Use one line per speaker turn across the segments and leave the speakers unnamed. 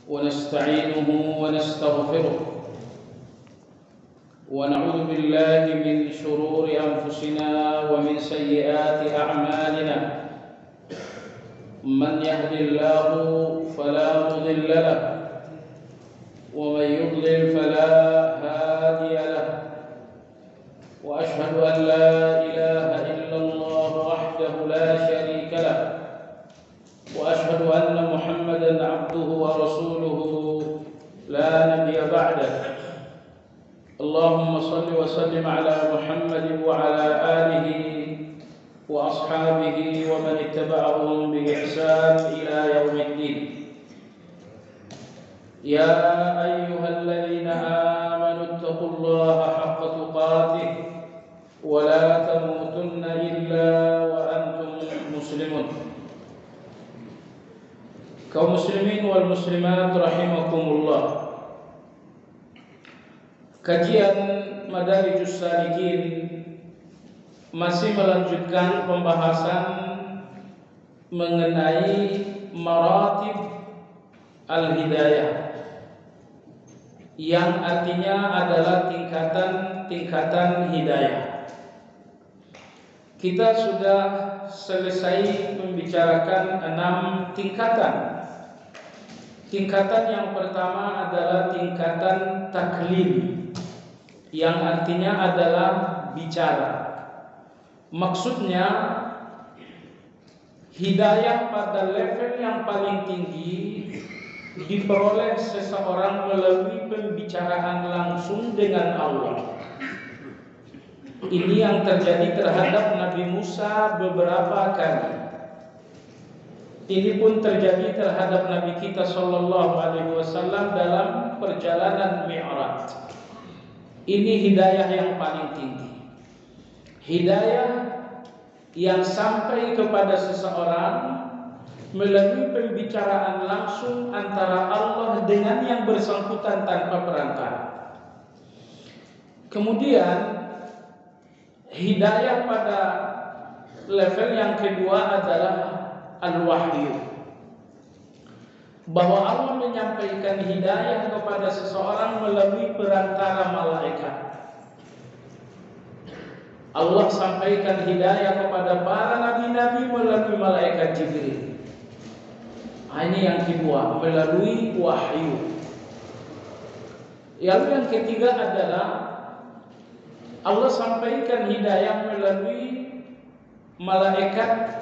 ونستعينه ونستغفره ونعوذ بالله من شرور أنفسنا ومن سيئات أعمالنا. من يهد الله فلا مضل له ومن يضلل فلا هادي له، وأشهد أن لا إله إلا الله وحده لا شريك له، وأشهد أن محمدا عبده ورسوله لا نبي بعده. اللهم صل وسلم على محمد وعلى آله وأصحابه ومن اتبعهم بإحسان إلى يوم الدين. يا أيها الذين آمنوا اتقوا الله حق تقاته ولا تموتن إلا وأنتم مسلمون. Kaum muslimin wal muslimat rahimakumullah. Kajian Madarijus Salikin masih melanjutkan pembahasan mengenai maratib al-hidayah, yang artinya adalah tingkatan-tingkatan hidayah. Kita sudah selesai membicarakan 6 tingkatan. Tingkatan yang pertama adalah tingkatan taklim, yang artinya adalah bicara. Maksudnya hidayah pada level yang paling tinggi diperoleh seseorang melalui pembicaraan langsung dengan Allah. Ini yang terjadi terhadap Nabi Musa beberapa kali. Ini pun terjadi terhadap Nabi kita Shallallahu Alaihi Wasallam dalam perjalanan Mi'raj. Ini hidayah yang paling tinggi. Hidayah yang sampai kepada seseorang melalui pembicaraan langsung antara Allah dengan yang bersangkutan tanpa perantara. Kemudian hidayah pada level yang kedua adalah al-wahyu, bahwa Allah menyampaikan hidayah kepada seseorang melalui perantara malaikat. Allah sampaikan hidayah kepada para nabi-nabi melalui malaikat Jibril. Ini yang kedua, melalui wahyu. Yang ketiga adalah Allah sampaikan hidayah melalui malaikat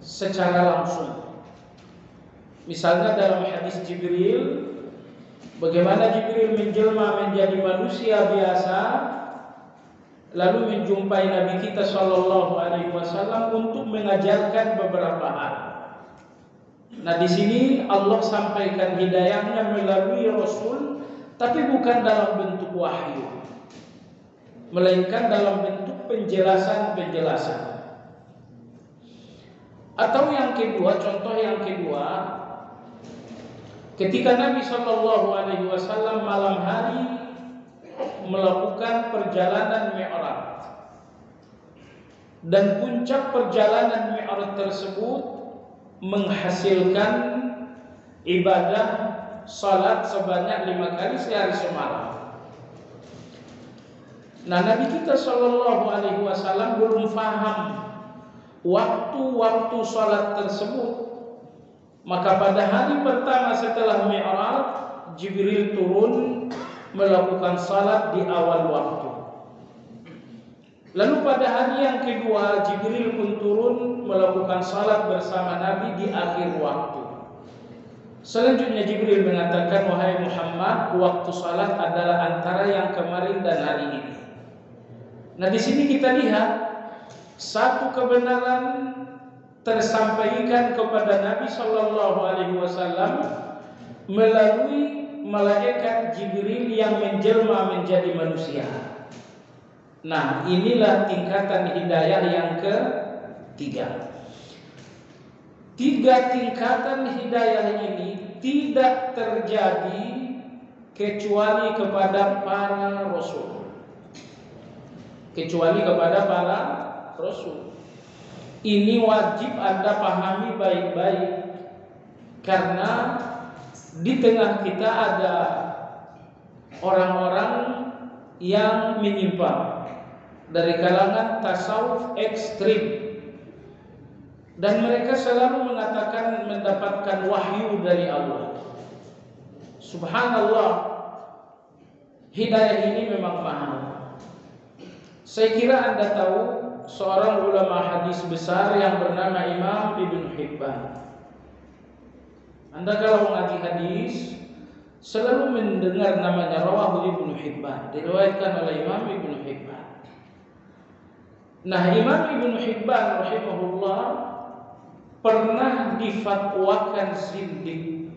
secara langsung. Misalnya dalam hadis Jibril, bagaimana Jibril menjelma menjadi manusia biasa lalu menjumpai Nabi kita Shallallahu Alaihi Wasallam untuk mengajarkan beberapa hal. Nah, di sini Allah sampaikan hidayahnya melalui Rasul, tapi bukan dalam bentuk wahyu, melainkan dalam bentuk penjelasan-penjelasan. Atau yang kedua, contoh yang kedua, ketika Nabi Shallallahu Alaihi Wasallam malam hari melakukan perjalanan Mi'raj, dan puncak perjalanan Mi'raj tersebut menghasilkan ibadah salat sebanyak 5 kali sehari semalam. Nah, Nabi kita Shallallahu Alaihi Wasallam belum faham waktu-waktu salat tersebut. Maka pada hari pertama setelah Mi'raj, Jibril turun melakukan salat di awal waktu. Lalu pada hari yang kedua, Jibril pun turun melakukan salat bersama Nabi di akhir waktu. Selanjutnya Jibril mengatakan, wahai Muhammad, waktu salat adalah antara yang kemarin dan hari ini. Nah, di sini kita lihat satu kebenaran tersampaikan kepada Nabi Shallallahu Alaihi Wasallam melalui malaikat Jibril yang menjelma menjadi manusia. Nah, inilah tingkatan hidayah yang ketiga. 3 tingkatan hidayah ini tidak terjadi kecuali kepada para rasul. Kecuali kepada para rasul. Ini wajib Anda pahami baik-baik, karena di tengah kita ada orang-orang yang menyimpang dari kalangan tasawuf ekstrim, dan mereka selalu mengatakan mendapatkan wahyu dari Allah. Subhanallah, hidayah ini memang mahal. Saya kira Anda tahu seorang ulama hadis besar yang bernama Imam Ibn Hibban. Anda kalau mengaji hadis selalu mendengar namanya Rawahu Ibn Hibban, diriwayatkan oleh Imam Ibn Hibban. Nah, Imam Ibn Hibban rahimahullah pernah difatwakan zindik,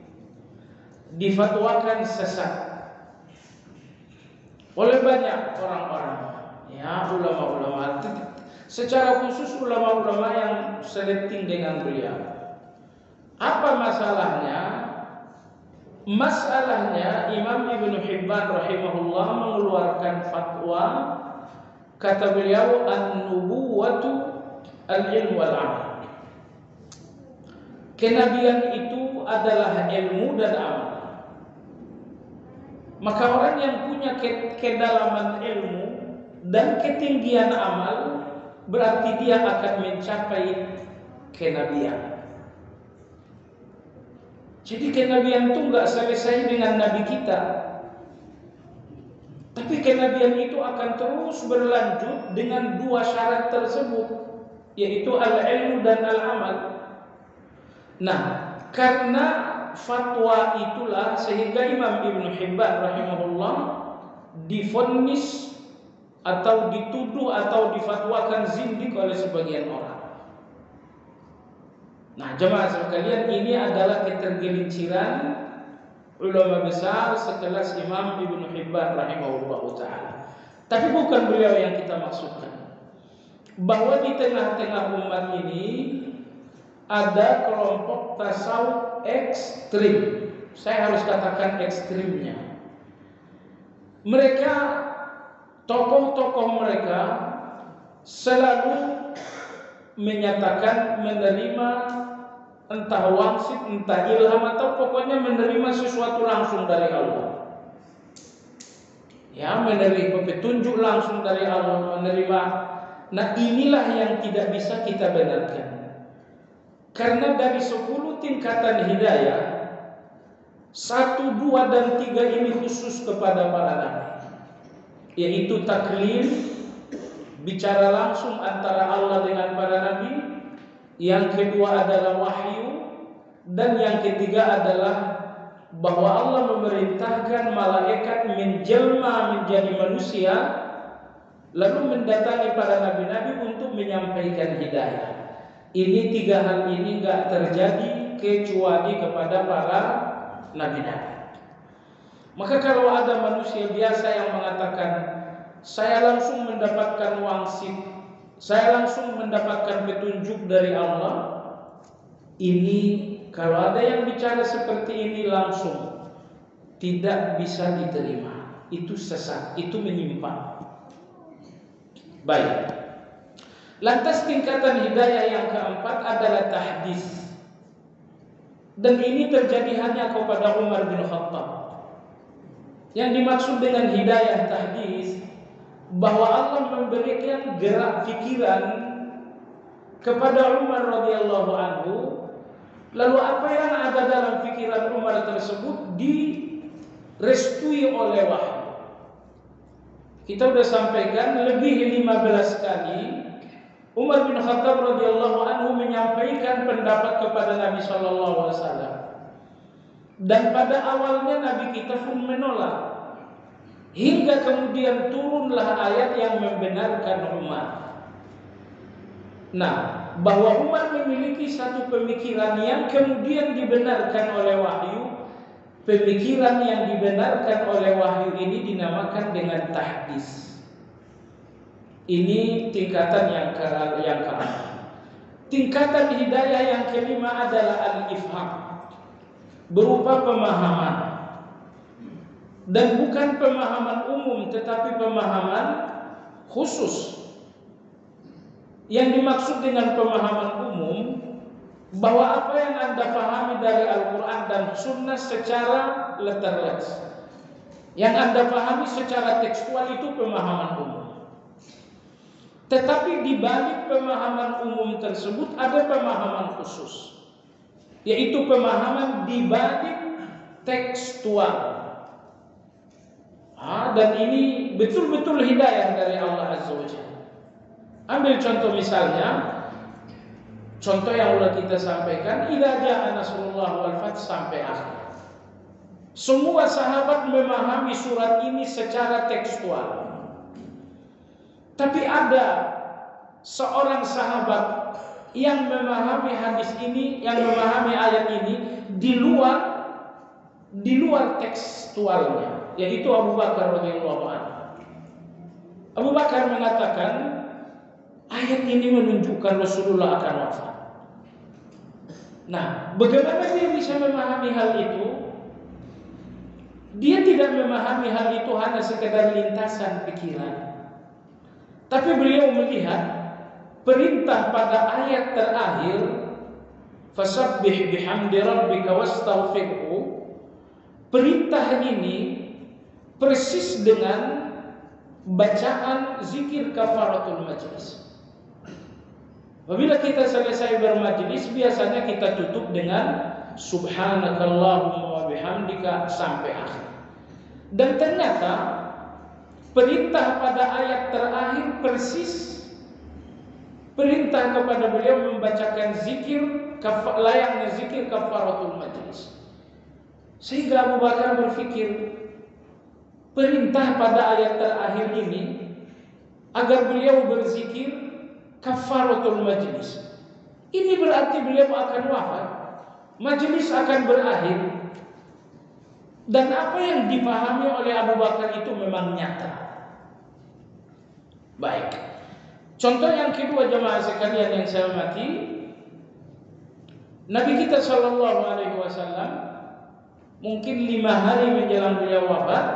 difatwakan sesat oleh banyak orang-orang, ya, ulama-ulama, secara khusus ulama-ulama yang seleting dengan beliau. Apa masalahnya? Masalahnya Imam Ibn Hibban rahimahullah mengeluarkan fatwa, kata beliau, an-nubuwatu al-ilmu wal-amal. Kenabian itu adalah ilmu dan amal. Maka orang yang punya kedalaman ilmu dan ketinggian amal, berarti dia akan mencapai kenabian. Jadi kenabian itu nggak selesai dengan nabi kita, tapi kenabian itu akan terus berlanjut dengan dua syarat tersebut, yaitu al-ilmu dan al-amal. Nah, karena fatwa itulah sehingga Imam Ibn Hibban rahimahullah divonis atau dituduh atau difatwakan zindik oleh sebagian orang. Nah, jemaah sekalian, ini adalah ketergelinciran ulama besar sekelas Imam Ibn Hibban rahimahullah ta'ala. Tapi bukan beliau yang kita maksudkan. Bahwa di tengah-tengah umat ini ada kelompok tasawuf ekstrim. Saya harus katakan ekstrimnya. Mereka, tokoh-tokoh mereka selalu menyatakan menerima entah wangsit, entah ilham, atau pokoknya menerima sesuatu langsung dari Allah. Ya, menerima petunjuk langsung dari Allah, menerima. Nah, inilah yang tidak bisa kita benarkan. Karena dari 10 tingkatan hidayah, 1, 2, dan 3 ini khusus kepada para nabi, yaitu taklim, bicara langsung antara Allah dengan para nabi. Yang kedua adalah wahyu, dan yang ketiga adalah bahwa Allah memerintahkan malaikat menjelma menjadi manusia lalu mendatangi para nabi-nabi untuk menyampaikan hidayah. Ini 3 hal ini enggak terjadi kecuali kepada para nabi-nabi. Maka kalau ada manusia biasa yang mengatakan saya langsung mendapatkan wangsit, saya langsung mendapatkan petunjuk dari Allah, ini kalau ada yang bicara seperti ini langsung tidak bisa diterima. Itu sesat, itu menyimpang. Baik. Lantas tingkatan hidayah yang keempat adalah tahdits. Dan ini terjadi hanya kepada Umar bin Khattab. Yang dimaksud dengan hidayah tahdits, bahwa Allah memberikan gerak pikiran kepada Umar radhiyallahu anhu, lalu apa yang ada dalam pikiran Umar tersebut direstui oleh wahyu. Kita sudah sampaikan lebih 15 kali Umar bin Khattab radhiyallahu anhu menyampaikan pendapat kepada Nabi sallallahu alaihi wasallam. Dan pada awalnya Nabi kita pun menolak. Hingga kemudian turunlah ayat yang membenarkan Umar. Nah, bahwa Umar memiliki satu pemikiran yang kemudian dibenarkan oleh wahyu. Pemikiran yang dibenarkan oleh wahyu ini dinamakan dengan tahdits. Ini tingkatan yang keempat. Tingkatan hidayah yang kelima adalah al-ifham, berupa pemahaman. Dan bukan pemahaman umum, tetapi pemahaman khusus. Yang dimaksud dengan pemahaman umum, bahwa apa yang Anda pahami dari Al-Quran dan Sunnah secara letterless, yang Anda pahami secara tekstual itu pemahaman umum. Tetapi di balik pemahaman umum tersebut ada pemahaman khusus, yaitu pemahaman di balik tekstual. Dan ini betul-betul hidayah dari Allah Azza wa Jalla. Ambil contoh misalnya, contoh yang sudah kita sampaikan, idza jaa nasrullah wal fath sampai akhir. Semua sahabat memahami surat ini secara tekstual. Tapi ada seorang sahabat yang memahami hadis ini, yang memahami ayat ini di luar tekstualnya, yaitu Abu Bakar radhiyallahu anhu. Abu Bakar mengatakan ayat ini menunjukkan Rasulullah akan wafat. Nah, bagaimana dia bisa memahami hal itu? Dia tidak memahami hal itu hanya sekedar lintasan pikiran. Tapi beliau melihat perintah pada ayat terakhir, fasabbih bihamdi rabbika wastaghfirhu. Perintah ini persis dengan bacaan zikir kafaratul majlis. Apabila kita selesai bermajlis, biasanya kita tutup dengan subhanakallahumma wa bihamdika sampai akhir. Dan ternyata perintah pada ayat terakhir persis perintah kepada beliau membacakan zikir layaknya zikir kafaratul majlis. Sehingga Abu Bakar berpikir, perintah pada ayat terakhir ini agar beliau berzikir kafaratul majlis. Ini berarti beliau akan wafat, majlis akan berakhir. Dan apa yang dipahami oleh Abu Bakar itu memang nyata. Baik. Contoh yang kedua jemaah sekalian yang saya hormati, Nabi kita sallallahu alaihi wasallam mungkin 5 hari menjelang beliau wafat,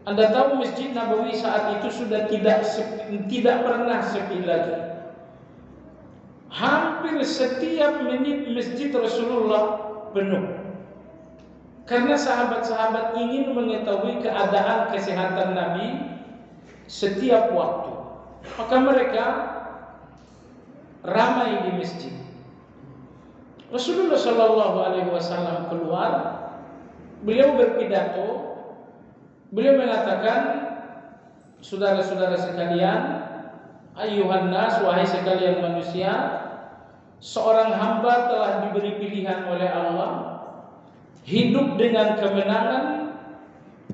Anda tahu Masjid Nabawi saat itu sudah tidak pernah sepi lagi. Hampir setiap menit Masjid Rasulullah penuh. Karena sahabat-sahabat ingin mengetahui keadaan kesehatan Nabi setiap waktu. Maka mereka ramai di masjid. Rasulullah Shallallahu Alaihi Wasallam keluar, beliau berpidato, beliau mengatakan, saudara-saudara sekalian, ayyuhan nas, wahai sekalian manusia, seorang hamba telah diberi pilihan oleh Allah, hidup dengan kemenangan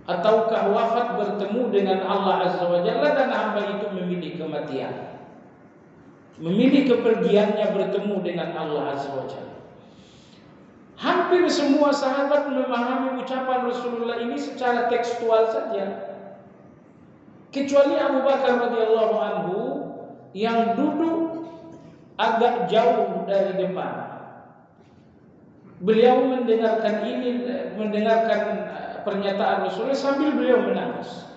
ataukah wafat bertemu dengan Allah Azza wa Jalla, dan hamba itu memilih kematian, memilih kepergiannya bertemu dengan Allah Azza wa Jalla. Hampir semua sahabat memahami ucapan Rasulullah ini secara tekstual saja, kecuali Abu Bakar radhiyallahu anhu yang duduk agak jauh dari depan. Beliau mendengarkan pernyataan Rasulullah sambil beliau menangis.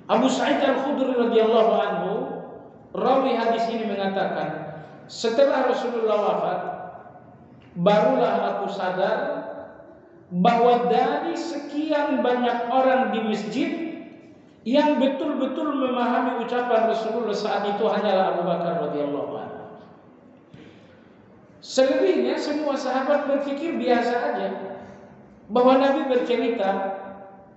Abu Sa'id Al-Khudri radhiyallahu anhu, rawi hadis ini mengatakan, setelah Rasulullah wafat, barulah aku sadar bahwa dari sekian banyak orang di masjid yang betul-betul memahami ucapan Rasulullah saat itu hanyalah Abu Bakar radhiyallahu anhu. Selebihnya semua sahabat berpikir biasa aja, bahwa Nabi bercerita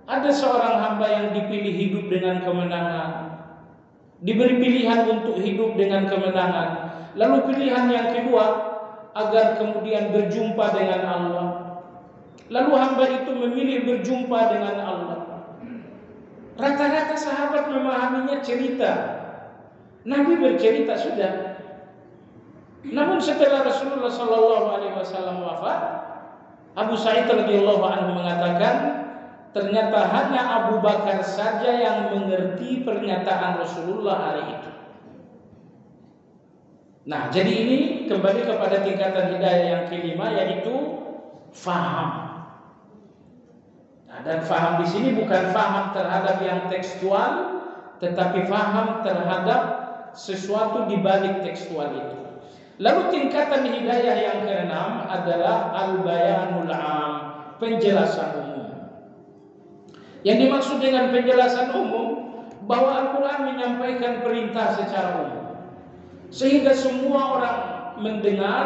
ada seorang hamba yang dipilih hidup dengan kemenangan, diberi pilihan untuk hidup dengan kemenangan, lalu pilihan yang kedua agar kemudian berjumpa dengan Allah, lalu hamba itu memilih berjumpa dengan Allah. Rata-rata sahabat memahaminya cerita, Nabi bercerita sudah. Namun setelah Rasulullah Shallallahu Alaihi Wasallam wafat, Abu Sa'id radhiyallahu anhu mengatakan, ternyata hanya Abu Bakar saja yang mengerti pernyataan Rasulullah hari itu. Nah, jadi ini kembali kepada tingkatan hidayah yang kelima, yaitu faham. Nah, dan faham di sini bukan faham terhadap yang tekstual, tetapi faham terhadap sesuatu di balik tekstual itu. Lalu tingkatan hidayah yang keenam adalah al-bayanul 'am, penjelasan umum. Yang dimaksud dengan penjelasan umum bahwa Al-Quran menyampaikan perintah secara umum, sehingga semua orang mendengar,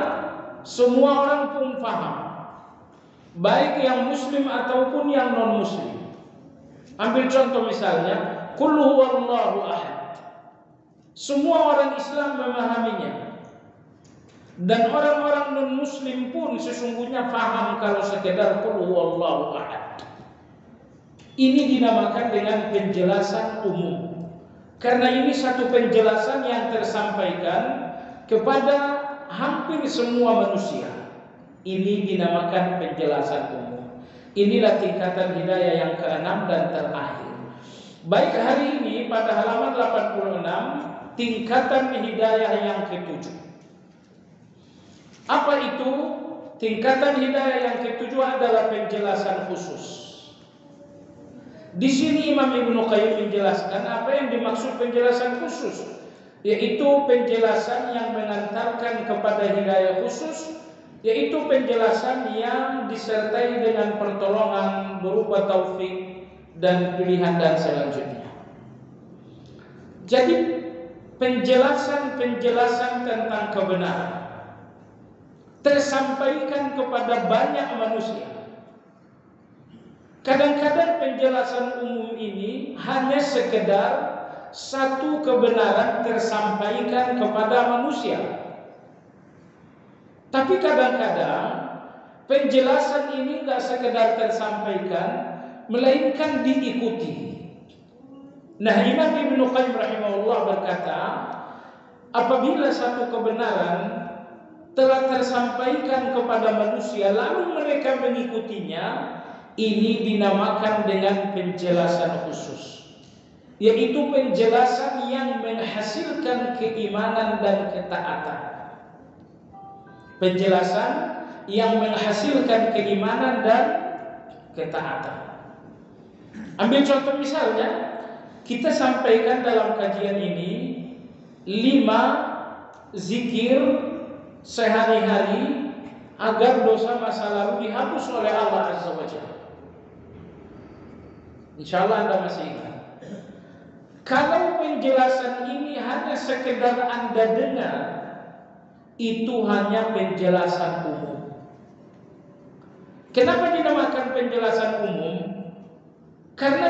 semua orang pun paham, baik yang muslim ataupun yang non muslim. Ambil contoh misalnya, qul huwallahu ahad. Semua orang Islam memahaminya, dan orang-orang non muslim pun sesungguhnya paham kalau sekedar qul huwallahu ahad. Ini dinamakan dengan penjelasan umum, karena ini satu penjelasan yang tersampaikan kepada hampir semua manusia. Ini dinamakan penjelasan umum. Inilah tingkatan hidayah yang keenam dan terakhir. Baik, hari ini pada halaman 86, tingkatan hidayah yang ketujuh. Apa itu? Tingkatan hidayah yang ketujuh adalah penjelasan khusus. Di sini Imam Ibnu Qayyim menjelaskan apa yang dimaksud penjelasan khusus, yaitu penjelasan yang mengantarkan kepada hidayah khusus, yaitu penjelasan yang disertai dengan pertolongan berupa taufik dan pilihan dan selanjutnya. Jadi penjelasan-penjelasan tentang kebenaran tersampaikan kepada banyak manusia. Kadang-kadang penjelasan umum ini hanya sekedar satu kebenaran tersampaikan kepada manusia. Tapi kadang-kadang penjelasan ini tidak sekedar tersampaikan, melainkan diikuti. Nah, Imam Ibnu Qayyim rahimahullah berkata, apabila satu kebenaran telah tersampaikan kepada manusia lalu mereka mengikutinya, ini dinamakan dengan penjelasan khusus, yaitu penjelasan yang menghasilkan keimanan dan ketaatan. Penjelasan yang menghasilkan keimanan dan ketaatan. Ambil contoh misalnya, kita sampaikan dalam kajian ini 5 zikir sehari-hari agar dosa masa lalu dihapus oleh Allah Azza wa Jalla. Insyaallah Anda masih ingat. Kalau penjelasan ini hanya sekedar Anda dengar, itu hanya penjelasan umum. Kenapa dinamakan penjelasan umum? Karena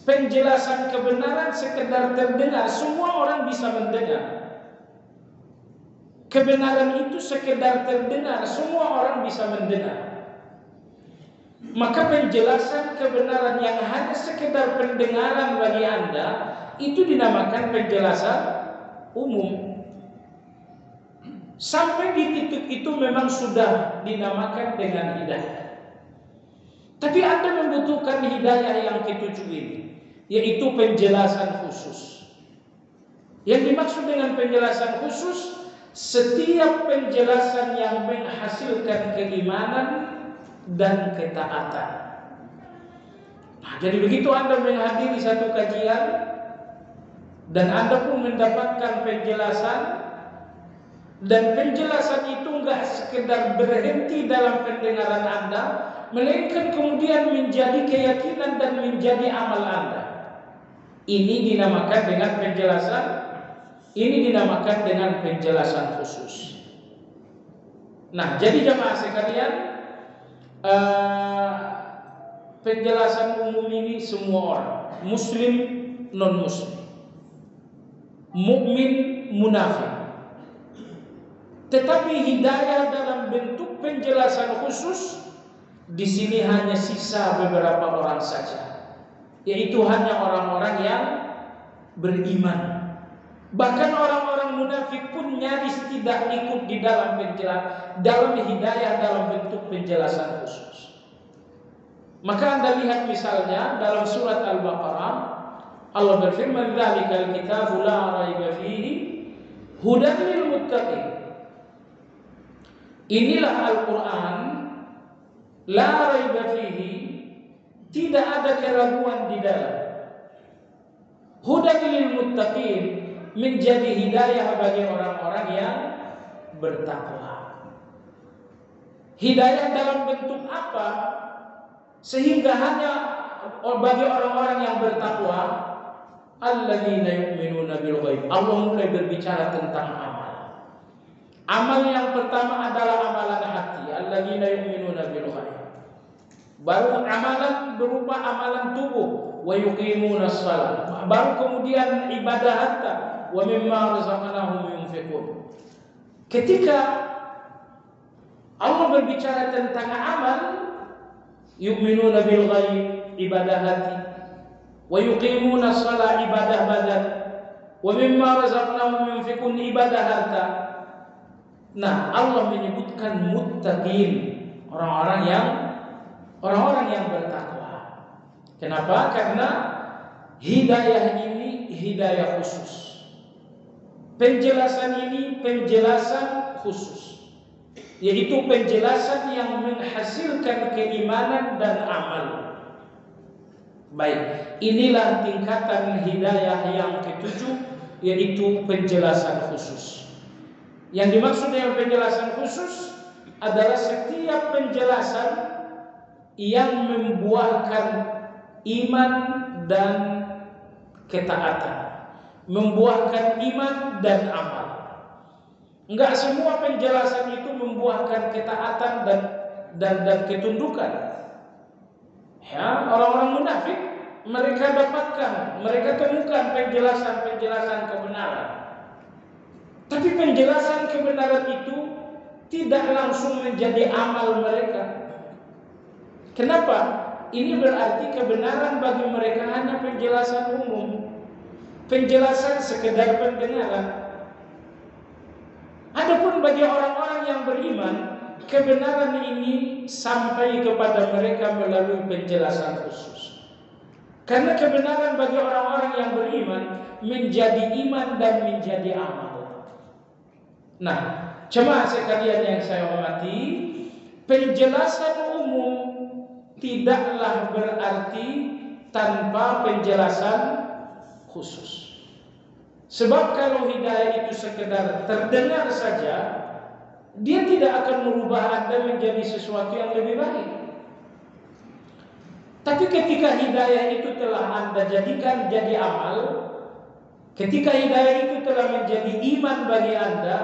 penjelasan kebenaran sekedar terdengar, semua orang bisa mendengar. Kebenaran itu sekedar terdengar, semua orang bisa mendengar. Maka penjelasan kebenaran yang hanya sekedar pendengaran bagi Anda itu dinamakan penjelasan umum. Sampai di titik itu memang sudah dinamakan dengan hidayah. Tapi Anda membutuhkan hidayah yang ketujuh ini, yaitu penjelasan khusus. Yang dimaksud dengan penjelasan khusus, setiap penjelasan yang menghasilkan keimanan dan ketaatan. Nah, jadi begitu Anda menghadiri satu kajian dan Anda pun mendapatkan penjelasan, dan penjelasan itu enggak sekedar berhenti dalam pendengaran Anda, melainkan kemudian menjadi keyakinan dan menjadi amal Anda. Ini dinamakan dengan penjelasan khusus. Nah, jadi jamaah sekalian, penjelasan umum ini semua orang, muslim, non muslim, mukmin, munafik. Tetapi hidayah dalam bentuk penjelasan khusus di sini hanya sisa beberapa orang saja, yaitu hanya orang-orang yang beriman. Bahkan orang-orang munafik pun nyaris tidak ikut di dalam hidayah dalam bentuk penjelasan khusus. Maka Anda lihat misalnya dalam surat Al-Baqarah, Allah berfirman, "Dzalikal kitabu la raiba fihi hudan lil muttaqin." Inilah Al-Quran, la raiba fihi, tidak ada keraguan di dalam. Hudan lil muttaqin, menjadi hidayah bagi orang-orang yang bertakwa. Hidayah dalam bentuk apa? Sehingga hanya bagi orang-orang yang bertakwa, alladzina yu'minuna bil ghaib. Allah mulai berbicara tentang amal. Amal yang pertama adalah amalan hati, alladzina yu'minuna bil ghaib. Baru amalan berupa amalan tubuh, wa yuqimunas shalah. Baru kemudian ibadah harta, wa mimma razaqnahum yunfiqun. Ketika Allah berbicara tentang amal, yu'minuna bil ghaib, ibadah hati, wa yuqimuna shalah, ibadah badan, wa mimma razaqnahum yunfiqun, ibadah harta. Nah, Allah menyebutkan muttaqin, orang-orang yang bertakwa. Kenapa? Karena hidayah ini hidayah khusus. Penjelasan ini penjelasan khusus, yaitu penjelasan yang menghasilkan keimanan dan amal. Baik, inilah tingkatan hidayah yang ketujuh, yaitu penjelasan khusus. Yang dimaksud dengan penjelasan khusus adalah setiap penjelasan yang membuahkan iman dan ketaatan, membuahkan iman dan amal. Enggak semua penjelasan itu membuahkan ketaatan dan ketundukan. Ya, orang-orang munafik mereka temukan penjelasan kebenaran. Tapi penjelasan kebenaran itu tidak langsung menjadi amal mereka. Kenapa? Ini berarti kebenaran bagi mereka hanya penjelasan umum, penjelasan sekedar pendengaran. Adapun bagi orang-orang yang beriman, kebenaran ini sampai kepada mereka melalui penjelasan khusus. Karena kebenaran bagi orang-orang yang beriman menjadi iman dan menjadi amal. Nah, jemaah sekalian yang saya hormati, penjelasan umum tidaklah berarti tanpa penjelasan khusus. Sebab kalau hidayah itu sekedar terdengar saja, dia tidak akan merubah Anda menjadi sesuatu yang lebih baik. Tapi ketika hidayah itu telah Anda jadikan jadi amal, ketika hidayah itu telah menjadi iman bagi Anda,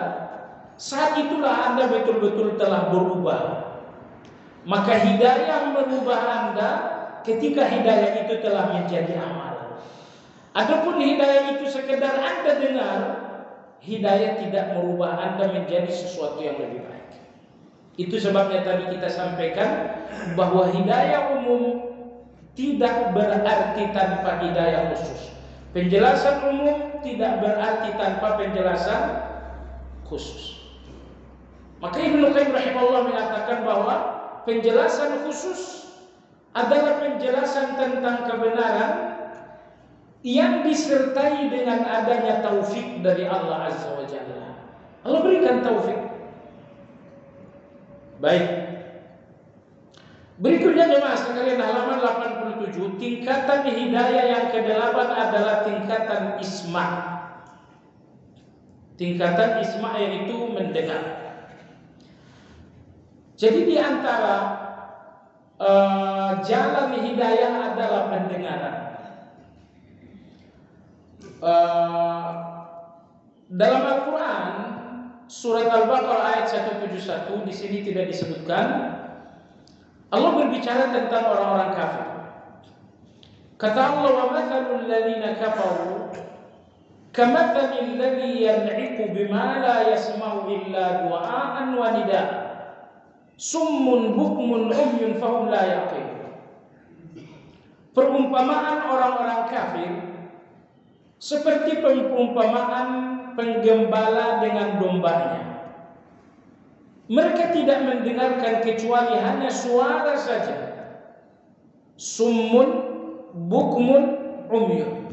saat itulah Anda betul-betul telah berubah. Maka hidayah merubah Anda ketika hidayah itu telah menjadi amal. Adapun hidayah itu sekedar Anda dengar, hidayah tidak merubah Anda menjadi sesuatu yang lebih baik. Itu sebabnya tadi kita sampaikan bahwa hidayah umum tidak berarti tanpa hidayah khusus. Penjelasan umum tidak berarti tanpa penjelasan khusus. Maka Ibnu Qayyim rahimahullah mengatakan bahwa penjelasan khusus adalah penjelasan tentang kebenaran yang disertai dengan adanya taufik dari Allah Azza wa Jalla. Allah berikan taufik. Baik. Berikutnya jemaah sekalian, halaman 87, tingkatan hidayah yang ke-8 adalah tingkatan isma. Tingkatan isma yaitu mendengar. Jadi di antara jalan hidayah adalah pendengaran. Dalam Al-Quran surat Al-Baqarah ayat 171 di sini tidak disebutkan. Allah berbicara tentang orang-orang kafir. Kata Allah, wa mathalul ladzina kafaru kamathalil ladzi yan'iqu bima la yasma'u illa du'aan wa nidaa. Summun bukmun umyun fahum la yaqilun. Perumpamaan orang-orang kafir seperti perumpamaan penggembala dengan dombanya. Mereka tidak mendengarkan kecuali hanya suara saja. Summun bukmun umyun,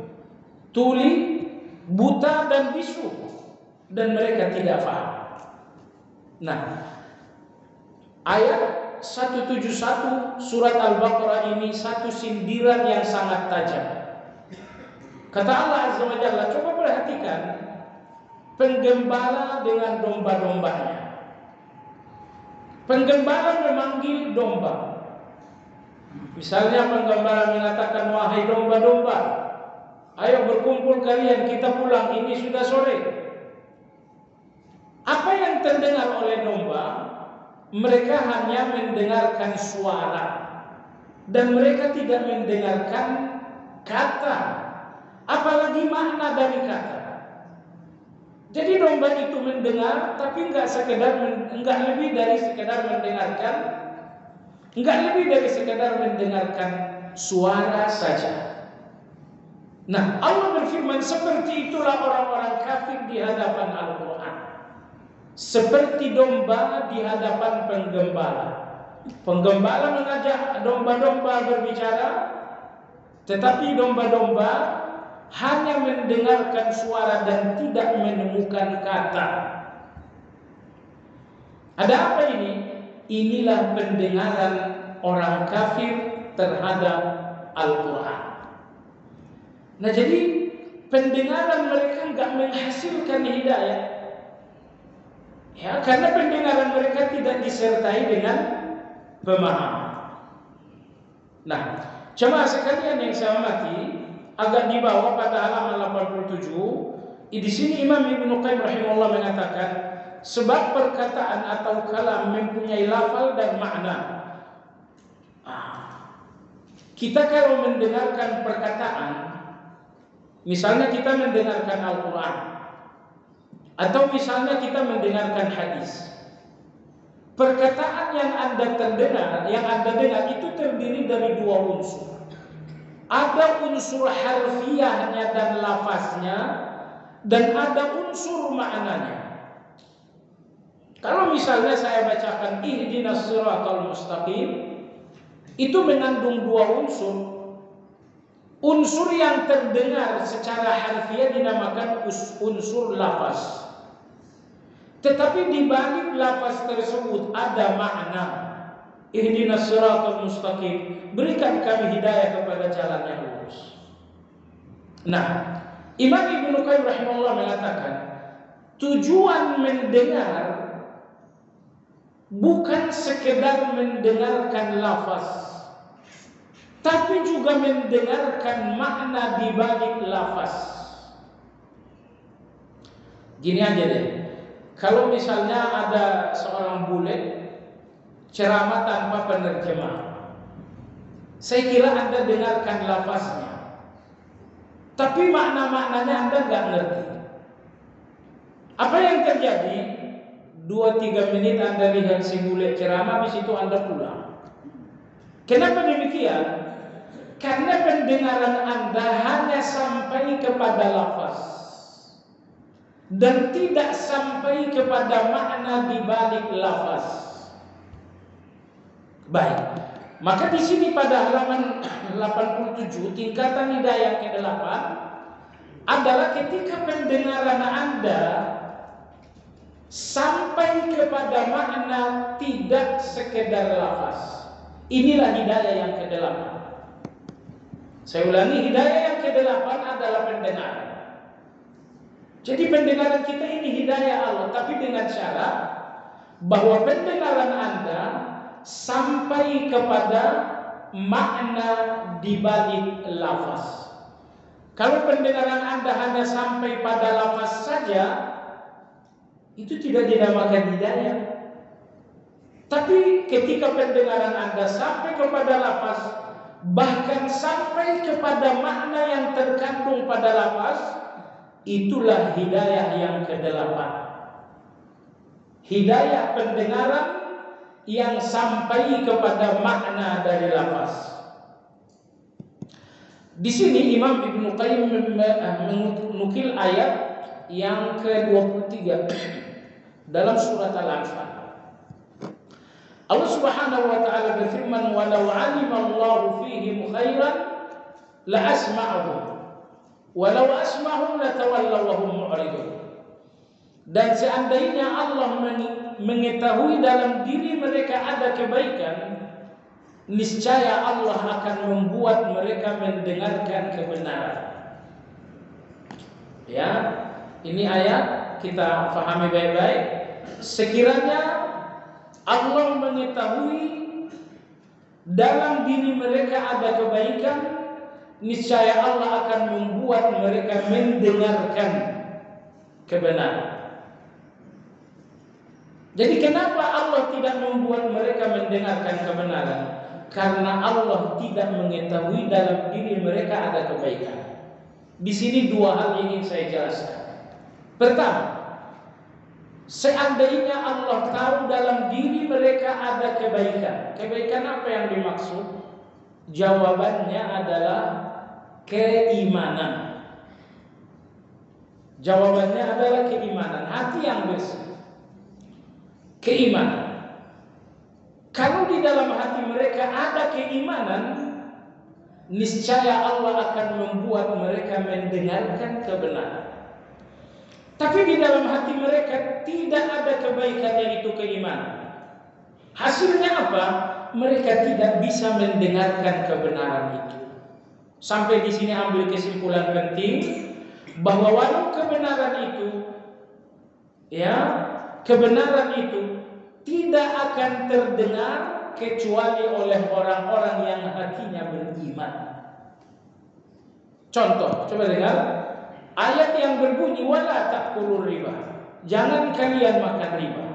tuli, buta dan bisu, dan mereka tidak paham. Nah, ayat 171 surat Al-Baqarah ini satu sindiran yang sangat tajam. Kata Allah Azza wa Jalla, coba perhatikan, penggembala dengan domba-dombanya. Penggembala memanggil domba. Misalnya penggembala mengatakan, wahai domba-domba, ayo berkumpul kalian, kita pulang, ini sudah sore. Apa yang terdengar oleh domba? Mereka hanya mendengarkan suara dan mereka tidak mendengarkan kata, apalagi makna dari kata. Jadi domba itu mendengar, tapi enggak lebih dari sekedar mendengarkan, enggak lebih dari sekedar mendengarkan suara saja. Nah, Allah berfirman, seperti itulah orang-orang kafir di hadapan Al-Quran. Seperti domba di hadapan penggembala. Penggembala mengajak domba-domba berbicara, tetapi domba-domba hanya mendengarkan suara dan tidak menemukan kata. Ada apa ini? Inilah pendengaran orang kafir terhadap Al-Quran. Nah, jadi pendengaran mereka enggak menghasilkan hidayah. Ya, karena pendengaran mereka tidak disertai dengan pemahaman. Nah, jemaah sekalian yang saya hormati, agak di bawah pada halaman 87, di sini Imam Ibnu Qayyim rahimahullah mengatakan, sebab perkataan atau kalam mempunyai lafal dan makna. Kita kalau mendengarkan perkataan, misalnya kita mendengarkan Al-Quran, atau misalnya kita mendengarkan hadis, perkataan yang Anda dengar itu terdiri dari dua unsur. Ada unsur harfiahnya dan lafaznya, dan ada unsur maknanya. Kalau misalnya saya bacakan ihdinas siratal mustaqim, itu mengandung dua unsur. Unsur yang terdengar secara harfiah dinamakan unsur lafaz. Tetapi di balik lafaz tersebut ada makna. Ihdinas siratal mustaqim, berikan kami hidayah kepada jalan yang lurus. Nah, Imam Ibnu Qayyim rahimahullah mengatakan, tujuan mendengar bukan sekedar mendengarkan lafaz, tapi juga mendengarkan makna di balik lafaz. Gini aja deh, kalau misalnya ada seorang bule ceramah tanpa penerjemah, saya kira Anda dengarkan lafaznya, tapi makna-maknanya Anda nggak ngerti. Apa yang terjadi? 2-3 menit Anda lihat si bule ceramah, habis itu Anda pulang. Kenapa demikian? Karena pendengaran Anda hanya sampai kepada lafaz dan tidak sampai kepada makna di balik lafaz. Baik, maka di sini pada halaman 87 tingkatan hidayah ke-8 adalah ketika pendengaran Anda sampai kepada makna tidak sekedar lafaz. Inilah hidayah yang ke-8. Saya ulangi, hidayah yang ke-8 adalah pendengaran. Jadi pendengaran kita ini hidayah Allah, tapi dengan syarat bahwa pendengaran Anda sampai kepada makna di balik lafaz. Kalau pendengaran Anda hanya sampai pada lafaz saja, itu tidak dinamakan hidayah. Tapi ketika pendengaran Anda sampai kepada lafaz, bahkan sampai kepada makna yang terkandung pada lafaz, itulah hidayah yang ke-8. Hidayah pendengaran yang sampai kepada makna dari lafaz. Di sini Imam Ibnu Qayyim menukil ayat yang ke-23 dalam surat Al-Anfal. Allah Subhanahu wa taala berfirman, "Walau 'alimallahu fihim khairan la asma'ahum, walau asma'ahum latawallaw wa hum mu'ridun." Dan seandainya Allah mengetahui dalam diri mereka ada kebaikan, niscaya Allah akan membuat mereka mendengarkan kebenaran. Ya, ini ayat kita fahami baik-baik. Sekiranya Allah mengetahui dalam diri mereka ada kebaikan, niscaya Allah akan membuat mereka mendengarkan kebenaran. Jadi kenapa Allah tidak membuat mereka mendengarkan kebenaran? Karena Allah tidak mengetahui dalam diri mereka ada kebaikan. Di sini dua hal ingin saya jelaskan. Pertama, seandainya Allah tahu dalam diri mereka ada kebaikan. Kebaikan apa yang dimaksud? Jawabannya adalah keimanan. Jawabannya adalah keimanan, hati yang bersih. Keimanan. Kalau di dalam hati mereka ada keimanan, niscaya Allah akan membuat mereka mendengarkan kebenaran. Tapi di dalam hati mereka tidak ada kebaikan, yaitu keimanan. Hasilnya apa? Mereka tidak bisa mendengarkan kebenaran itu. Sampai di sini ambil kesimpulan penting bahwa walau kebenaran itu, kebenaran itu tidak akan terdengar kecuali oleh orang-orang yang hatinya beriman. Contoh, coba dengar ayat yang berbunyi wala ta'kulur riba. Jangan kalian makan riba.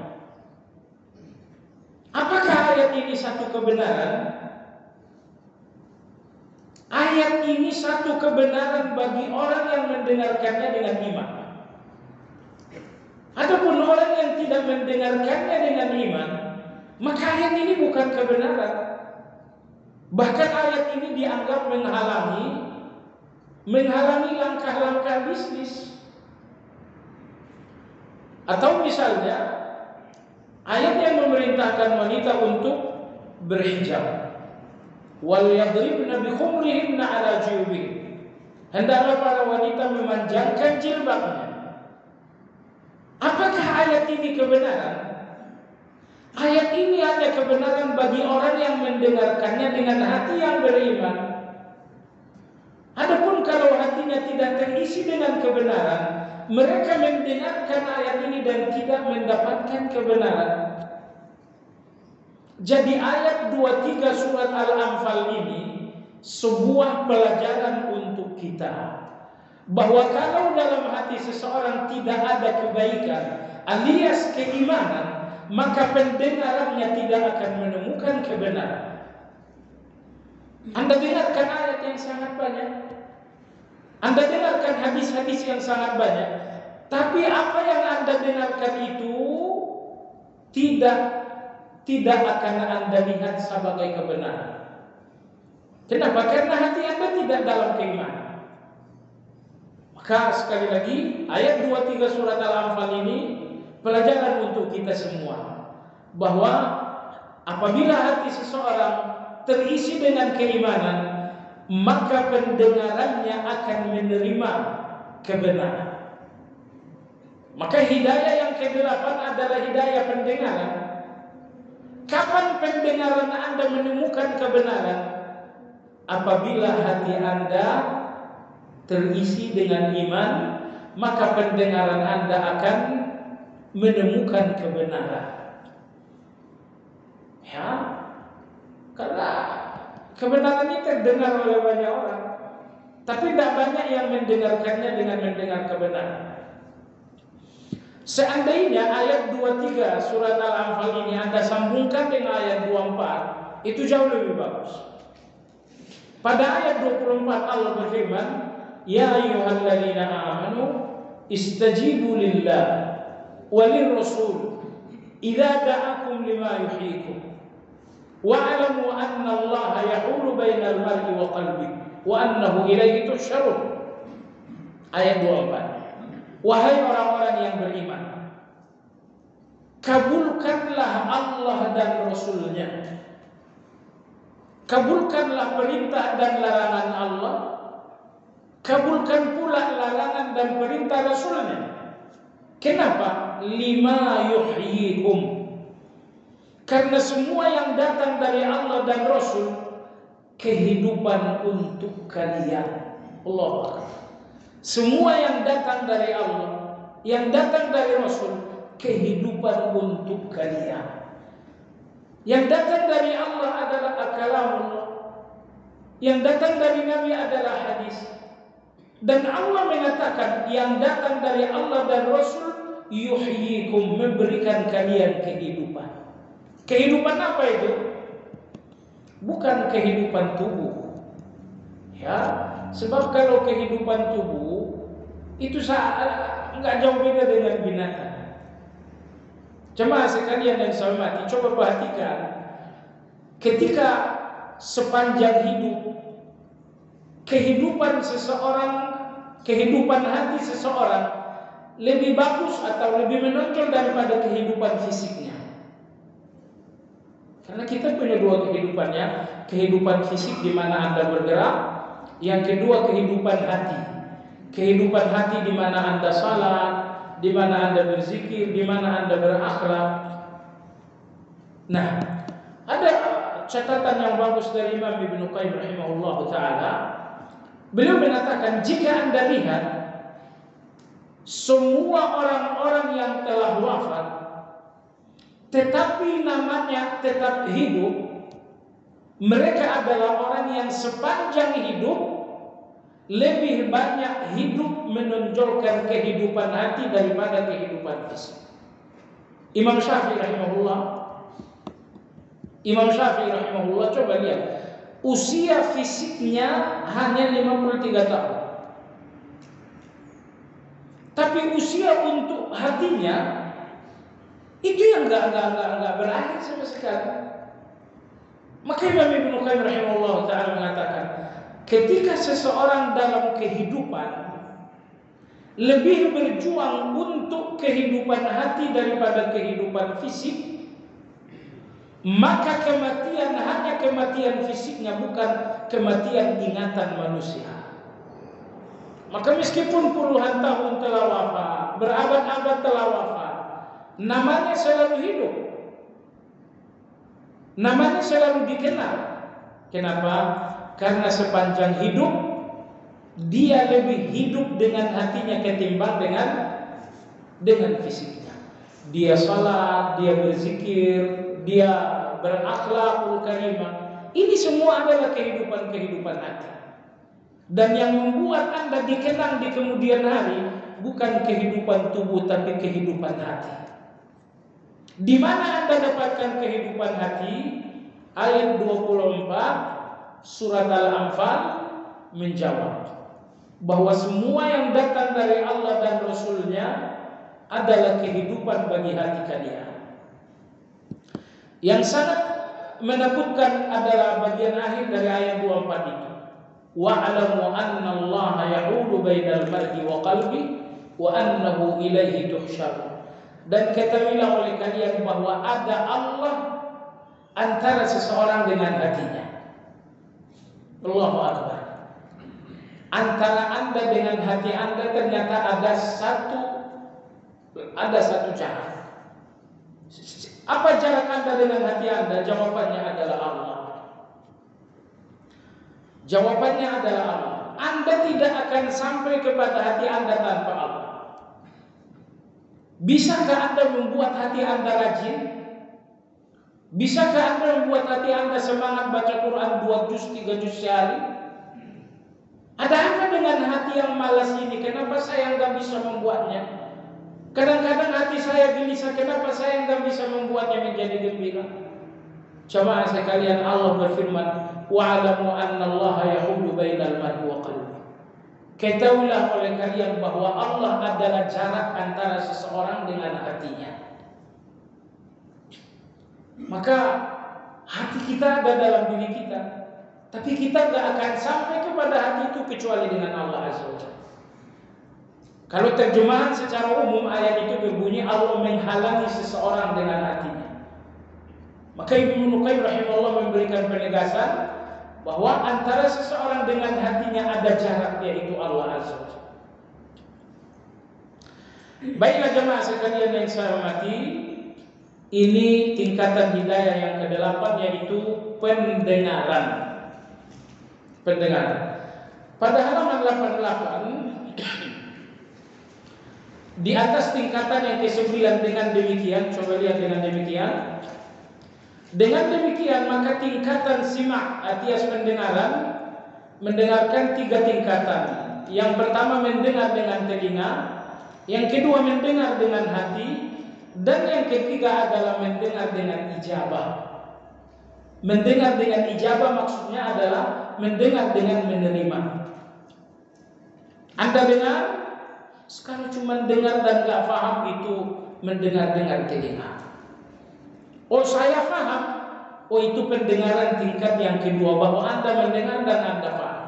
Apakah ayat ini satu kebenaran? Ayat ini satu kebenaran bagi orang yang mendengarkannya dengan iman. Adapun orang yang tidak mendengarkannya dengan iman, maka ayat ini bukan kebenaran. Bahkan ayat ini dianggap menghalangi langkah-langkah bisnis. Atau misalnya ayat yang memerintahkan wanita untuk berhijab. Wal yadribna bi khumrihinna ala juyubihin. Hendaklah para wanita memanjangkan jilbabnya. Apakah ayat ini kebenaran? Ayat ini ada kebenaran bagi orang yang mendengarkannya dengan hati yang beriman. Adapun kalau hatinya tidak terisi dengan kebenaran, mereka mendengarkan ayat ini dan tidak mendapatkan kebenaran. Jadi ayat 23 surat Al-Anfal ini sebuah pelajaran untuk kita. Bahwa kalau dalam hati seseorang tidak ada kebaikan alias keimanan, maka pendengarannya tidak akan menemukan kebenaran. Anda dengarkan ayat yang sangat banyak, Anda dengarkan hadis-hadis yang sangat banyak, tapi apa yang Anda dengarkan itu tidak akan Anda lihat sebagai kebenaran. Kenapa? Karena hati Anda tidak dalam keimanan. Maka sekali lagi ayat 23 surat Al-Anfal ini pelajaran untuk kita semua, bahwa apabila hati seseorang terisi dengan keimanan, maka pendengarannya akan menerima kebenaran. Maka hidayah yang ke-8 adalah hidayah pendengaran. Kapan pendengaran Anda menemukan kebenaran? Apabila hati Anda terisi dengan iman, maka pendengaran Anda akan menemukan kebenaran. Ya, karena kebenaran ini terdengar oleh banyak orang, tapi tidak banyak yang mendengarkannya dengan mendengar kebenaran. Seandainya ayat 23 surat Al-Anfal ini Anda sambungkan dengan ayat 24, itu jauh lebih bagus. Pada ayat 24 Allah berfirman, ya ayyuhalladzina amanu istajibu lillah walir rasul idza da'akum lima yuhyikum wa'lamu anna Allah yahulu bainal mar'i wa qalbihi wa annahu ilaihi tuhsyarun. Ayat 24. Wahai orang-orang yang beriman, kabulkanlah Allah dan Rasulnya, kabulkanlah perintah dan larangan Allah, kabulkan pula larangan dan perintah Rasulnya. Kenapa? Lima yuhyikum. Karena semua yang datang dari Allah dan Rasul kehidupan untuk kalian. Allah. Semua yang datang dari Allah yang datang dari Rasul kehidupan untuk kalian. Yang datang dari Allah adalah kalamullah. Yang datang dari Nabi adalah hadis. Dan Allah mengatakan yang datang dari Allah dan Rasul yuhyikum, memberikan kalian kehidupan. Kehidupan apa itu? Bukan kehidupan tubuh. Ya, sebab kalau kehidupan tubuh itu enggak jauh beda dengan binatang. Jemaah sekalian yang saya hormati, coba perhatikan ketika sepanjang hidup kehidupan seseorang, kehidupan hati seseorang lebih bagus atau lebih menonjol daripada kehidupan fisiknya. Karena kita punya dua kehidupannya, kehidupan fisik di mana Anda bergerak, yang kedua kehidupan hati. Kehidupan hati di mana Anda salat, di mana Anda berzikir, di mana Anda berakhlak. Nah, ada catatan yang bagus dari Imam Ibnu Qayyim rahimahullah taala. Beliau mengatakan jika Anda lihat semua orang-orang yang telah wafat tetapi namanya tetap hidup, mereka adalah orang yang sepanjang hidup lebih banyak hidup menonjolkan kehidupan hati daripada kehidupan fisik. Imam Syafi'i rahimahullah coba lihat, usia fisiknya hanya 53 tahun. Tapi usia untuk hatinya itu yang enggak berakhir sama sekali. Maka Imam Ibnu Qayyim rahimahullah taala mengatakan, ketika seseorang dalam kehidupan lebih berjuang untuk kehidupan hati daripada kehidupan fisik, maka kematian hanya kematian fisiknya, bukan kematian ingatan manusia. Maka meskipun puluhan tahun telah wafat, berabad-abad telah wafat, namanya selalu hidup, namanya selalu dikenal. Kenapa? Karena sepanjang hidup dia lebih hidup dengan hatinya ketimbang dengan fisiknya. Dia salat, dia berzikir, dia berakhlakul karimah. Ini semua adalah kehidupan hati. Dan yang membuat Anda dikenang di kemudian hari bukan kehidupan tubuh tapi kehidupan hati. Di mana Anda dapatkan kehidupan hati? Ayat 24 surat Al-Anfal menjawab bahwa semua yang datang dari Allah dan Rasulnya adalah kehidupan bagi hati kalian. Yang sangat menakutkan adalah bagian akhir dari ayat 24 itu. Wa'lamu anna Allah yahulu bainal mar'i wa qalbi wa annahu ilaihi tuhsyarun. Dan ketahuilah oleh kalian bahwa ada Allah antara seseorang dengan hatinya. Allahu Akbar. Antara Anda dengan hati Anda ternyata ada satu jarak. Apa jarak Anda dengan hati Anda? Jawabannya adalah Allah. Jawabannya adalah Allah. Anda tidak akan sampai kepada hati Anda tanpa Allah. Bisakah Anda membuat hati Anda rajin? Bisakah Anda membuat hati Anda semangat baca Quran 2 juz, 3 juz sehari? Ada apa dengan hati yang malas ini? Kenapa saya nggak bisa membuatnya? Kadang-kadang hati saya gelisah. Kenapa saya nggak bisa membuatnya menjadi gembira? Jemaah sekalian, Allah berfirman, wa'lamu anna Allah yahulu bainal mar'i wa qalbi. Ketahuilah oleh kalian bahwa Allah adalah jarak antara seseorang dengan hatinya. Maka hati kita ada dalam diri kita, tapi kita tidak akan sampai kepada hati itu kecuali dengan Allah Azza wa Jalla. Kalau terjemahan secara umum ayat itu berbunyi Allah menghalangi seseorang dengan hatinya. Maka Ibnu Qayyim rahimahullah memberikan penegasan bahwa antara seseorang dengan hatinya ada jarak, yaitu Allah Azza wa Jalla. Baiklah jemaah sekalian yang saya hormati, ini tingkatan hidayah yang ke-8, yaitu pendengaran. Pendengaran. Pada halaman 88 Di atas tingkatan yang ke-9 dengan demikian, coba lihat dengan demikian. Dengan demikian maka tingkatan sima' alias pendengaran mendengarkan 3 tingkatan. Yang pertama mendengar dengan telinga, yang kedua mendengar dengan hati, dan yang ketiga adalah mendengar dengan ijabah. Mendengar dengan ijabah maksudnya adalah mendengar dengan menerima. Anda dengar, sekarang cuma dengar dan gak paham, itu mendengar dengan telinga. Oh saya paham, oh itu pendengaran tingkat yang kedua, bahwa Anda mendengar dan Anda paham.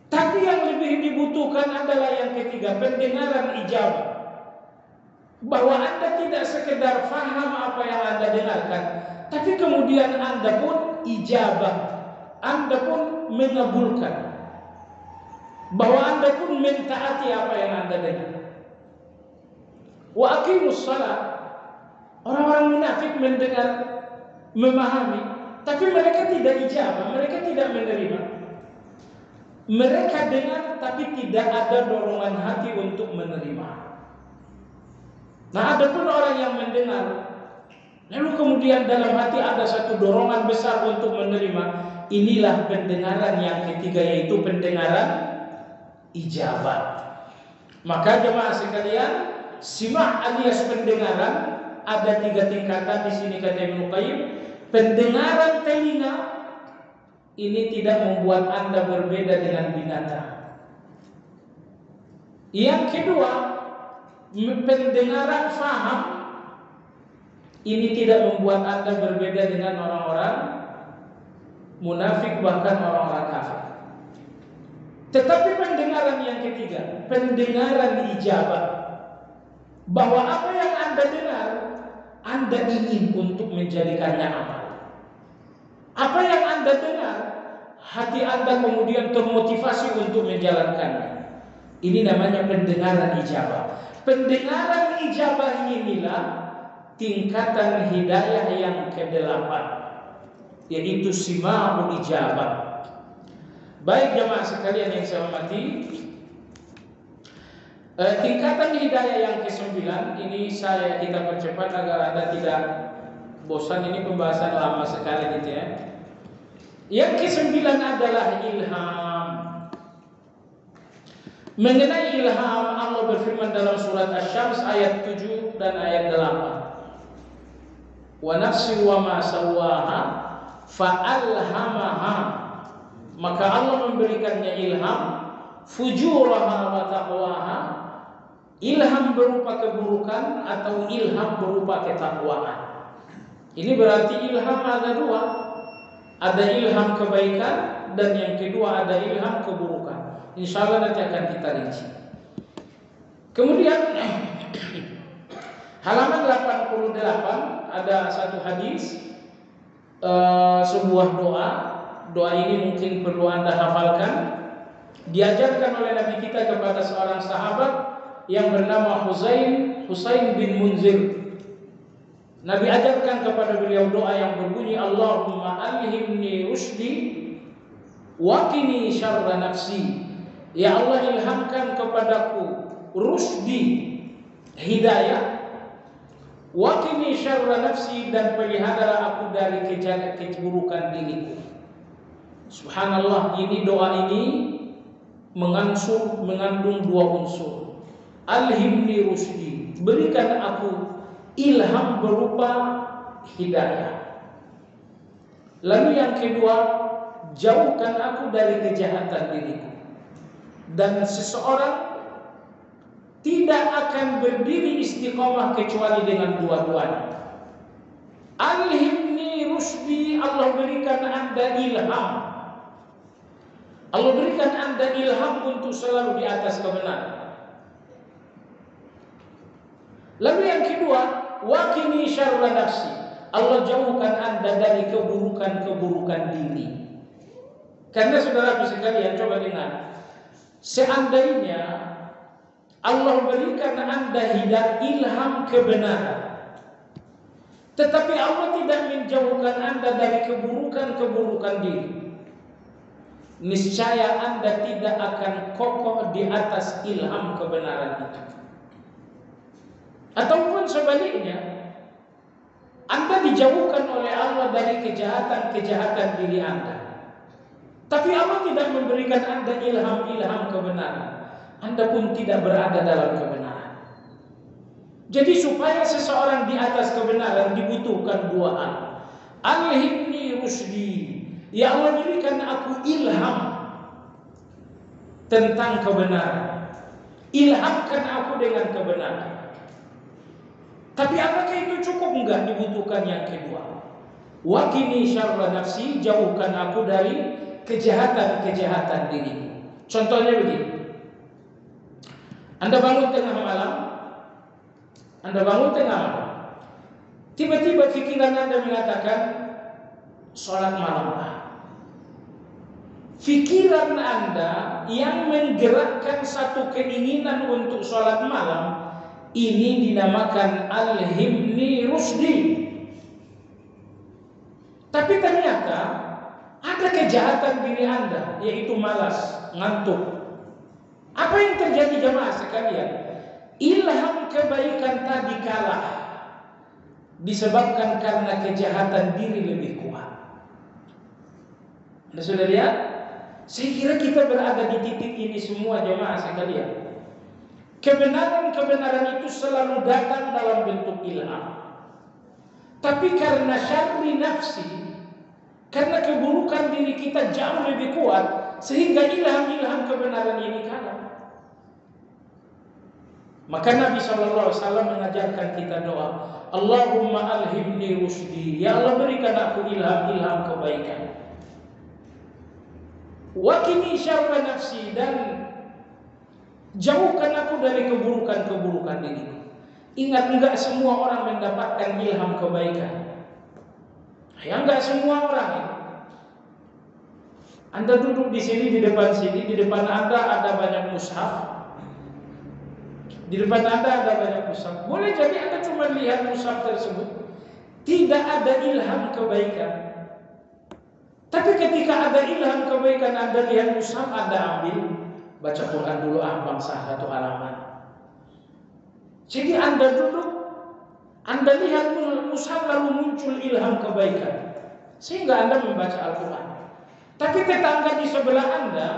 Tapi yang lebih dibutuhkan adalah yang ketiga, pendengaran ijabah. Bahwa Anda tidak sekedar paham apa yang Anda dengarkan, tapi kemudian Anda pun ijabah, Anda pun mengabulkan, bahwa Anda pun mentaati apa yang Anda dengar. Wa aqimus shalah. Orang-orang munafik mendengar, memahami, tapi mereka tidak ijabah, mereka tidak menerima. Mereka dengar tapi tidak ada dorongan hati untuk menerima. Nah, ada pun orang yang mendengar, lalu kemudian dalam hati ada satu dorongan besar untuk menerima. Inilah pendengaran yang ketiga, yaitu pendengaran ijabah. Maka jemaah sekalian, sima' alias pendengaran ada 3 tingkatan di sini kata Ibnu Qayyim. Pendengaran telinga ini tidak membuat Anda berbeda dengan binatang. Yang kedua, pendengaran faham ini tidak membuat Anda berbeda dengan orang-orang munafik, bahkan orang-orang kafir. Tetapi pendengaran yang ketiga, pendengaran ijabah, bahwa apa yang Anda dengar, Anda ingin untuk menjadikannya amal. Apa yang Anda dengar, hati Anda kemudian termotivasi untuk menjalankannya. Ini namanya pendengaran ijabah. Pendengaran ijabah inilah tingkatan hidayah yang ke-8, yaitu sima'ul ijabah. Baik jemaah sekalian yang saya hormati, tingkatan hidayah yang ke-9 ini kita percepat agar Anda tidak bosan. Ini pembahasan lama sekali gitu ya. Yang ke-9 adalah ilham. Mengenai ilham, Allah berfirman dalam surat Asy-Syams ayat 7 dan ayat 8. Wa nafsi wa ma sawwaha fa'alhamaha. Maka Allah memberikannya ilham, fujuraha wa taqwaha. Ilham berupa keburukan atau ilham berupa ketakwaan. Ini berarti ilham ada 2. Ada ilham kebaikan dan yang kedua ada ilham keburukan. Insya Allah nanti akan kita rinci. Kemudian halaman 88 ada satu hadis, sebuah doa. Doa ini mungkin perlu Anda hafalkan. Diajarkan oleh Nabi kita kepada seorang sahabat yang bernama Husain bin Munzir. Nabi ajarkan kepada beliau doa yang berbunyi, Allahumma alhimni rusdi wa qini syarra nafsi. Ya Allah, ilhamkan kepadaku rusdi, hidayah, wa qini syarra nafsi, dan peliharalah aku dari keburukan diriku. Subhanallah, ini doa ini mengandung 2 unsur. Alhimni rusdi, berikan aku ilham berupa hidayah. Lalu yang kedua, jauhkan aku dari kejahatan diriku. Dan seseorang tidak akan berdiri istiqomah kecuali dengan dua-duanya. Alhimni rusdi, Allah berikan Anda ilham. Allah berikan Anda ilham untuk selalu di atas kebenaran. Lalu yang kedua, waqini syarra nafsi, Allah jauhkan Anda dari keburukan-keburukan diri. Karena saudara sekalian, coba dengar, seandainya Allah berikan Anda hidayah, ilham kebenaran, tetapi Allah tidak menjauhkan Anda dari keburukan-keburukan diri, niscaya Anda tidak akan kokoh di atas ilham kebenaran itu. Ataupun sebaliknya, Anda dijauhkan oleh Allah dari kejahatan-kejahatan diri Anda. Tapi Allah tidak memberikan Anda ilham-ilham kebenaran. Anda pun tidak berada dalam kebenaran. Jadi supaya seseorang di atas kebenaran dibutuhkan dua hal. Alhimni rusdi. Ya Allah, berikan aku ilham tentang kebenaran. Ilhamkan aku dengan kebenaran. Tapi apakah itu cukup? Enggak, dibutuhkan yang kedua. Waqini syarra nafsi, jauhkan aku dari kejahatan-kejahatan diriku. Contohnya begini. Anda bangun tengah malam. Tiba-tiba pikiran Anda mengatakan sholat malam. Pikiran Anda yang menggerakkan satu keinginan untuk sholat malam, ini dinamakan alhimni rusdi. Tapi ternyata ada kejahatan diri Anda, yaitu malas, ngantuk. Apa yang terjadi jamaah sekalian? Ilham kebaikan tadi kalah disebabkan karena kejahatan diri lebih kuat. Anda sudah lihat? Saya kira kita berada di titik ini semua jamaah sekalian. Kebenaran-kebenaran itu selalu datang dalam bentuk ilham. Tapi karena syarri nafsi, karena keburukan diri kita jauh lebih kuat, sehingga ilham-ilham kebenaran ini kalah. Maka Nabi SAW mengajarkan kita doa, Allahumma alhimni rusdi. Ya Allah, berikan aku ilham-ilham kebaikan. Waqini syarra nafsi, dan jauhkan aku dari keburukan-keburukan diriku. Ingat, enggak semua orang mendapatkan ilham kebaikan. Ya, enggak semua orang. Anda duduk di sini, di depan Anda ada banyak mushaf. Di depan Anda ada banyak mushaf. Boleh jadi Anda cuma lihat mushaf tersebut, tidak ada ilham kebaikan. Tapi ketika ada ilham kebaikan, Anda lihat mushaf, Anda ambil, baca Quran dulu, bangsa satu halaman. Jadi Anda duduk, Anda lihat mushaf, lalu muncul ilham kebaikan, sehingga Anda membaca Al-Quran. Tapi tetangga di sebelah Anda,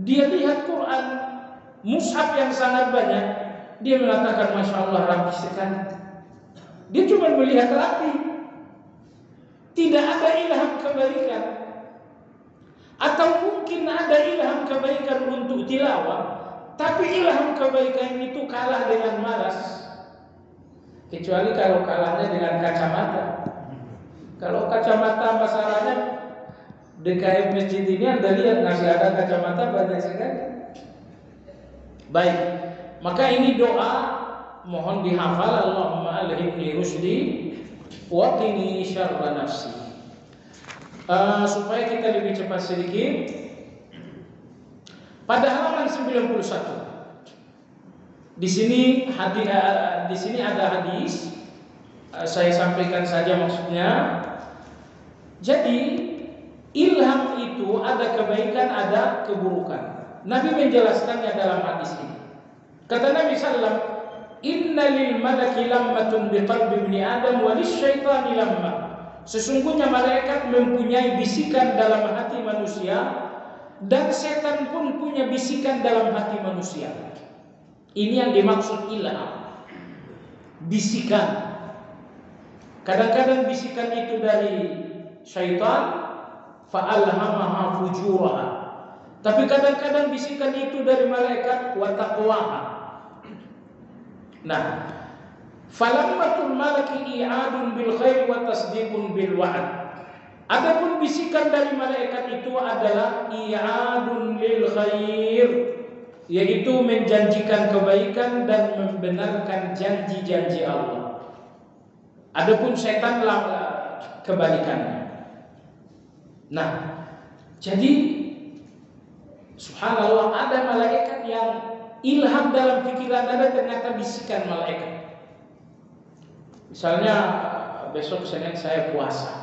dia lihat Quran, mushaf yang sangat banyak, dia mengatakan Masya Allah, rapi sekali. Dia cuma melihat rapi, tidak ada ilham kebaikan. Atau mungkin ada ilham kebaikan untuk tilawah, tapi ilham kebaikan itu kalah dengan malas. Kecuali kalau kalahnya dengan kacamata. Kalau kacamata masalahnya DKM masjid ini Anda lihat masih ada kacamata banyak sekali. Baik, maka ini doa mohon dihafal, Allahumma alhimni rusdi wa qini syarra nafsi. Supaya kita lebih cepat sedikit, pada halaman 91 di sini ada hadis, saya sampaikan saja maksudnya. Jadi ilham itu ada kebaikan, ada keburukan. Nabi menjelaskannya dalam hadis ini. Kata Nabi sallallahu, "Inna lil malaki lammatun biqalbi ibni Adam wa lisyaitani lamma." Sesungguhnya malaikat mempunyai bisikan dalam hati manusia, dan setan pun punya bisikan dalam hati manusia. Ini yang dimaksud ilham. Bisikan. Kadang-kadang bisikan itu dari syaitan, fa'alhamaha fujuraha. Tapi kadang-kadang bisikan itu dari malaikat, wa taqwaha. Nah, falammatul malaki i'adun bil khair wa tasdiqun bil wa'd. Adapun bisikan dari malaikat itu adalah i'adun lil khair, yaitu menjanjikan kebaikan dan membenarkan janji-janji Allah. Adapun setan kebalikannya. Nah, jadi subhanallah, ada malaikat yang ilham dalam pikiran Anda ternyata bisikan malaikat. Misalnya besok Senin saya puasa.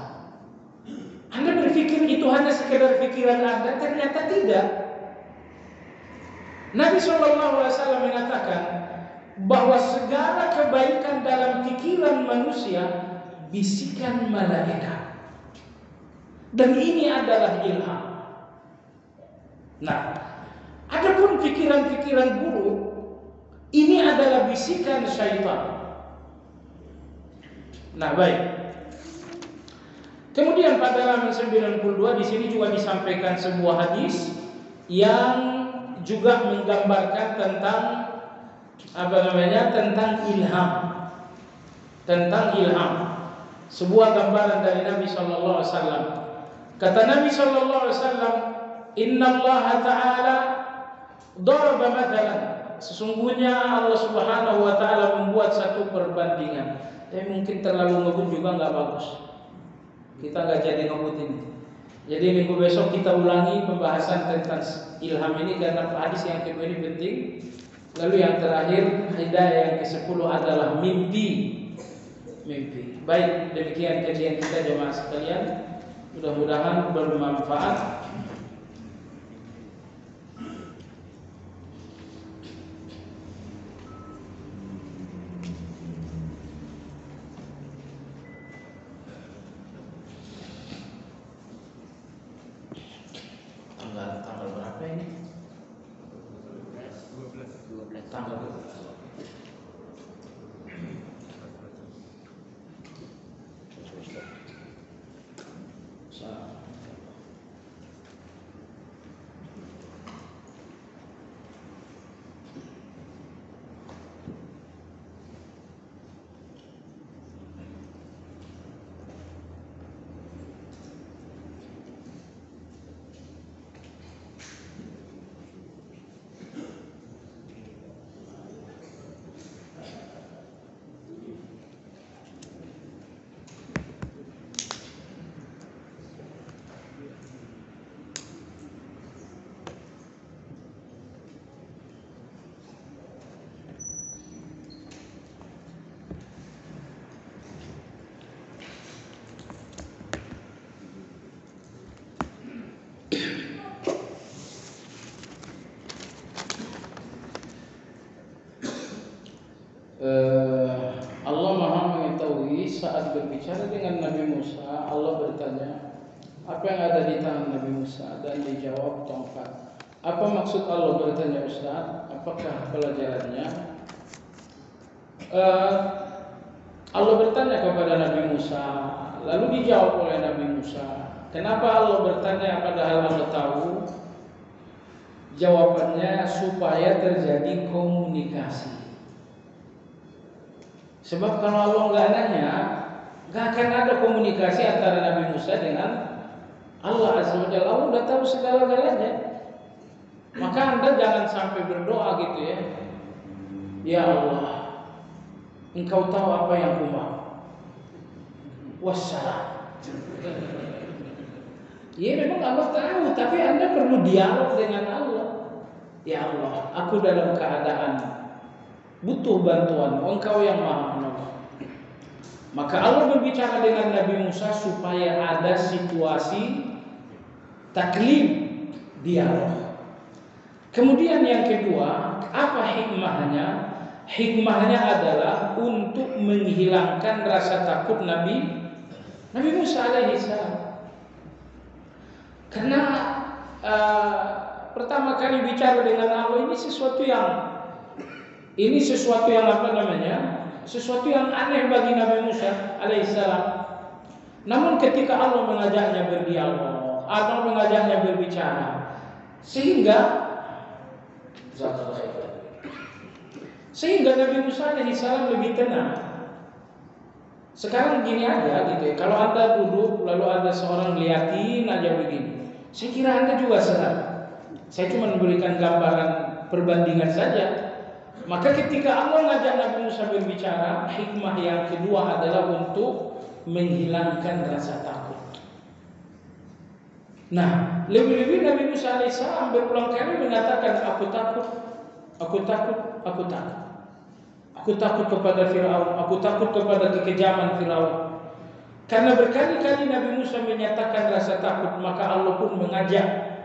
Anda berpikir itu hanya sekedar pikiran Anda, ternyata tidak. Nabi SAW mengatakan, bahwa segala kebaikan dalam pikiran manusia bisikan malaikat. Dan ini adalah ilham. Nah, adapun pikiran-pikiran buruk, ini adalah bisikan syaitan. Nah, baik. Kemudian pada halaman 92 di sini juga disampaikan sebuah hadis yang juga menggambarkan tentang tentang ilham. Tentang ilham. Sebuah gambaran dari Nabi sallallahu alaihi wasallam. Kata Nabi sallallahu alaihi wasallam, "Inna Allah Ta'ala daraba mathalan." Sesungguhnya Allah Subhanahu wa taala membuat satu perbandingan. Tapi mungkin terlalu ngebut juga enggak bagus. Kita enggak jadi ngebut ini. Jadi minggu besok kita ulangi pembahasan tentang ilham ini karena hadis yang kedua ini penting. Lalu yang terakhir, hidayah yang ke-10 adalah mimpi. Mimpi. Baik, demikian kajian kita jemaah sekalian. Mudah-mudahan bermanfaat. Tanggal berapa ini? 12. Tanggal 12. Allah Maha mengetahui saat berbicara dengan Nabi Musa, Allah bertanya, apa yang ada di tangan Nabi Musa? Dan dijawab tongkat. Apa maksud Allah bertanya, Ustaz? Apakah pelajarannya? Allah bertanya kepada Nabi Musa, lalu dijawab oleh Nabi Musa. Kenapa Allah bertanya padahal Allah tahu? Jawabannya supaya terjadi komunikasi. Sebab kalau Allah nggak nanya, nggak akan ada komunikasi antara Nabi Musa dengan Allah Azza wa Jalla. Allah udah tahu segala-galanya. Maka Anda jangan sampai berdoa gitu ya. Ya Allah, Engkau tahu apa yang ku mau. Wassalam. Ya memang Allah tahu, tapi Anda perlu dialog dengan Allah. Ya Allah, aku dalam keadaan butuh bantuan, Engkau yang Maha Menolong. Maka Allah berbicara dengan Nabi Musa supaya ada situasi taklim, dialog. Kemudian yang kedua, apa hikmahnya? Hikmahnya adalah untuk menghilangkan rasa takut Nabi Musa alaihissalam. Karena pertama kali bicara dengan Allah ini sesuatu yang sesuatu yang aneh bagi Nabi Musa alaihissalam. Namun ketika Allah mengajaknya berdialog, Allah mengajaknya berbicara, sehingga Nabi Musa alaihissalam lebih tenang. Sekarang gini aja gitu ya, kalau Anda duduk lalu ada seorang liatin aja begini, saya kira Anda juga senang. Saya cuma memberikan gambaran perbandingan saja. Maka ketika Allah ngajak Nabi Musa berbicara, hikmah yang kedua adalah untuk menghilangkan rasa takut. Nah, lebih-lebih Nabi Musa alaihissalam berulang kali mengatakan, aku takut. Aku takut kepada Firaun, aku takut kepada kekejaman Firaun. Karena berkali-kali Nabi Musa menyatakan rasa takut, maka Allah pun mengajak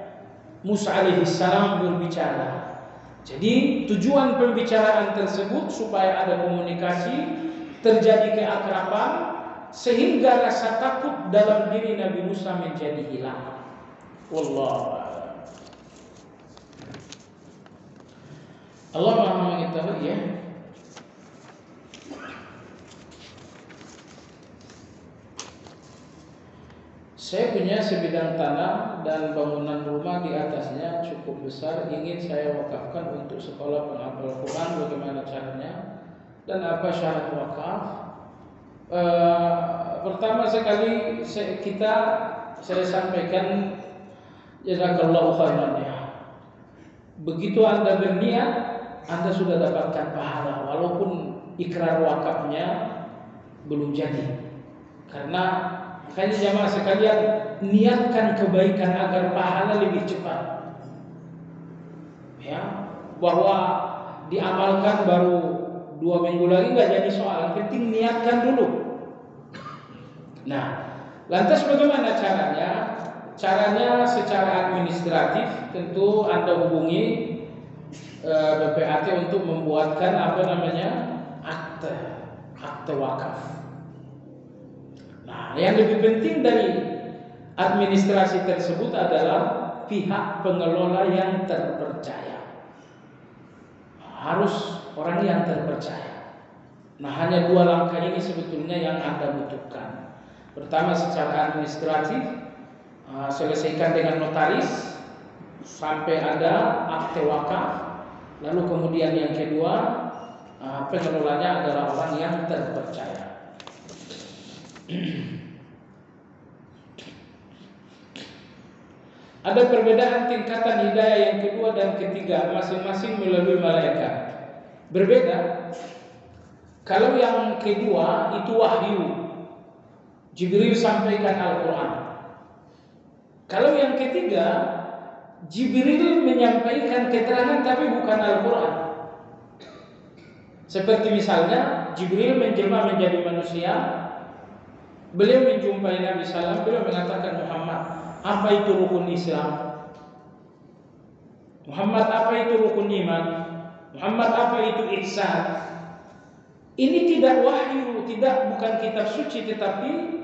Musa alaihissalam berbicara. Jadi tujuan pembicaraan tersebut supaya ada komunikasi, terjadi keakraban, sehingga rasa takut dalam diri Nabi Musa menjadi hilang. Wallahu a'lam. Allah Maha mengetahui ya. Saya punya sebidang tanah dan bangunan rumah di atasnya cukup besar, ingin saya wakafkan untuk sekolah penghafal Quran. Bagaimana caranya dan apa syarat wakaf? Pertama sekali saya sampaikan jazakallahu khairan ya. Begitu Anda berniat, Anda sudah dapatkan pahala walaupun ikrar wakafnya belum jadi. Karena makanya jamaah sekalian, niatkan kebaikan agar pahala lebih cepat. Ya, bahwa diamalkan baru 2 minggu lagi nggak jadi soal. Yang penting niatkan dulu. Nah, lantas bagaimana caranya? Caranya secara administratif tentu Anda hubungi BPAT untuk membuatkan akte wakaf. Nah, yang lebih penting dari administrasi tersebut adalah pihak pengelola yang terpercaya. Harus orang yang terpercaya. Nah, hanya 2 langkah ini sebetulnya yang Anda butuhkan. Pertama, secara administratif, selesaikan dengan notaris sampai ada akte wakaf. Lalu kemudian yang kedua, pengelolanya adalah orang yang terpercaya. Ada perbedaan tingkatan hidayah yang kedua dan ketiga, masing-masing melalui malaikat. Berbeda. Kalau yang kedua itu wahyu, Jibril sampaikan Al-Quran. Kalau yang ketiga, Jibril menyampaikan keterangan tapi bukan Al-Quran. Seperti misalnya Jibril menjelma menjadi manusia. Beliau menjumpai Nabi SAW, beliau mengatakan, Muhammad, apa itu rukun Islam? Muhammad, apa itu rukun iman? Muhammad, apa itu ihsan? Ini tidak wahyu, bukan kitab suci, tetapi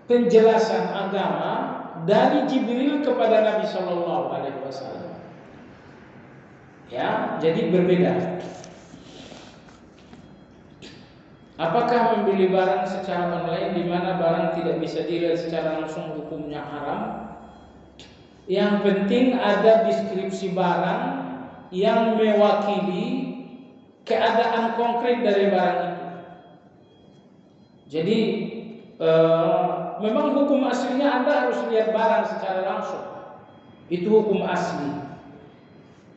penjelasan agama dari Jibril kepada Nabi SAW. Ya, jadi berbeda. Apakah membeli barang secara online di mana barang tidak bisa dilihat secara langsung hukumnya haram? Yang penting ada deskripsi barang yang mewakili keadaan konkret dari barang itu. Jadi memang hukum aslinya Anda harus lihat barang secara langsung. Itu hukum asli.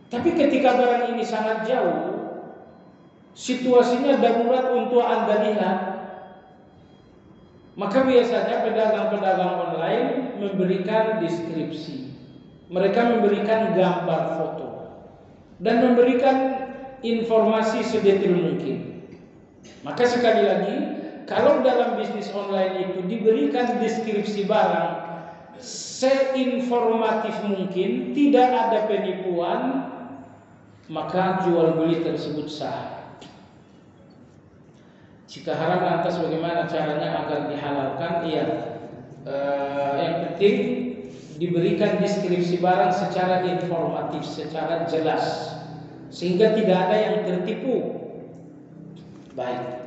Tapi ketika barang ini sangat jauh, situasinya darurat untuk Anda lihat, maka biasanya pedagang-pedagang online memberikan deskripsi. Mereka memberikan gambar foto dan memberikan informasi sedetail mungkin. Maka sekali lagi, kalau dalam bisnis online itu diberikan deskripsi barang seinformatif mungkin, tidak ada penipuan, maka jual beli tersebut sah. Jika haram, lantas bagaimana caranya agar dihalalkan? Iya, yang penting diberikan deskripsi barang secara informatif, secara jelas, sehingga tidak ada yang tertipu. Baik.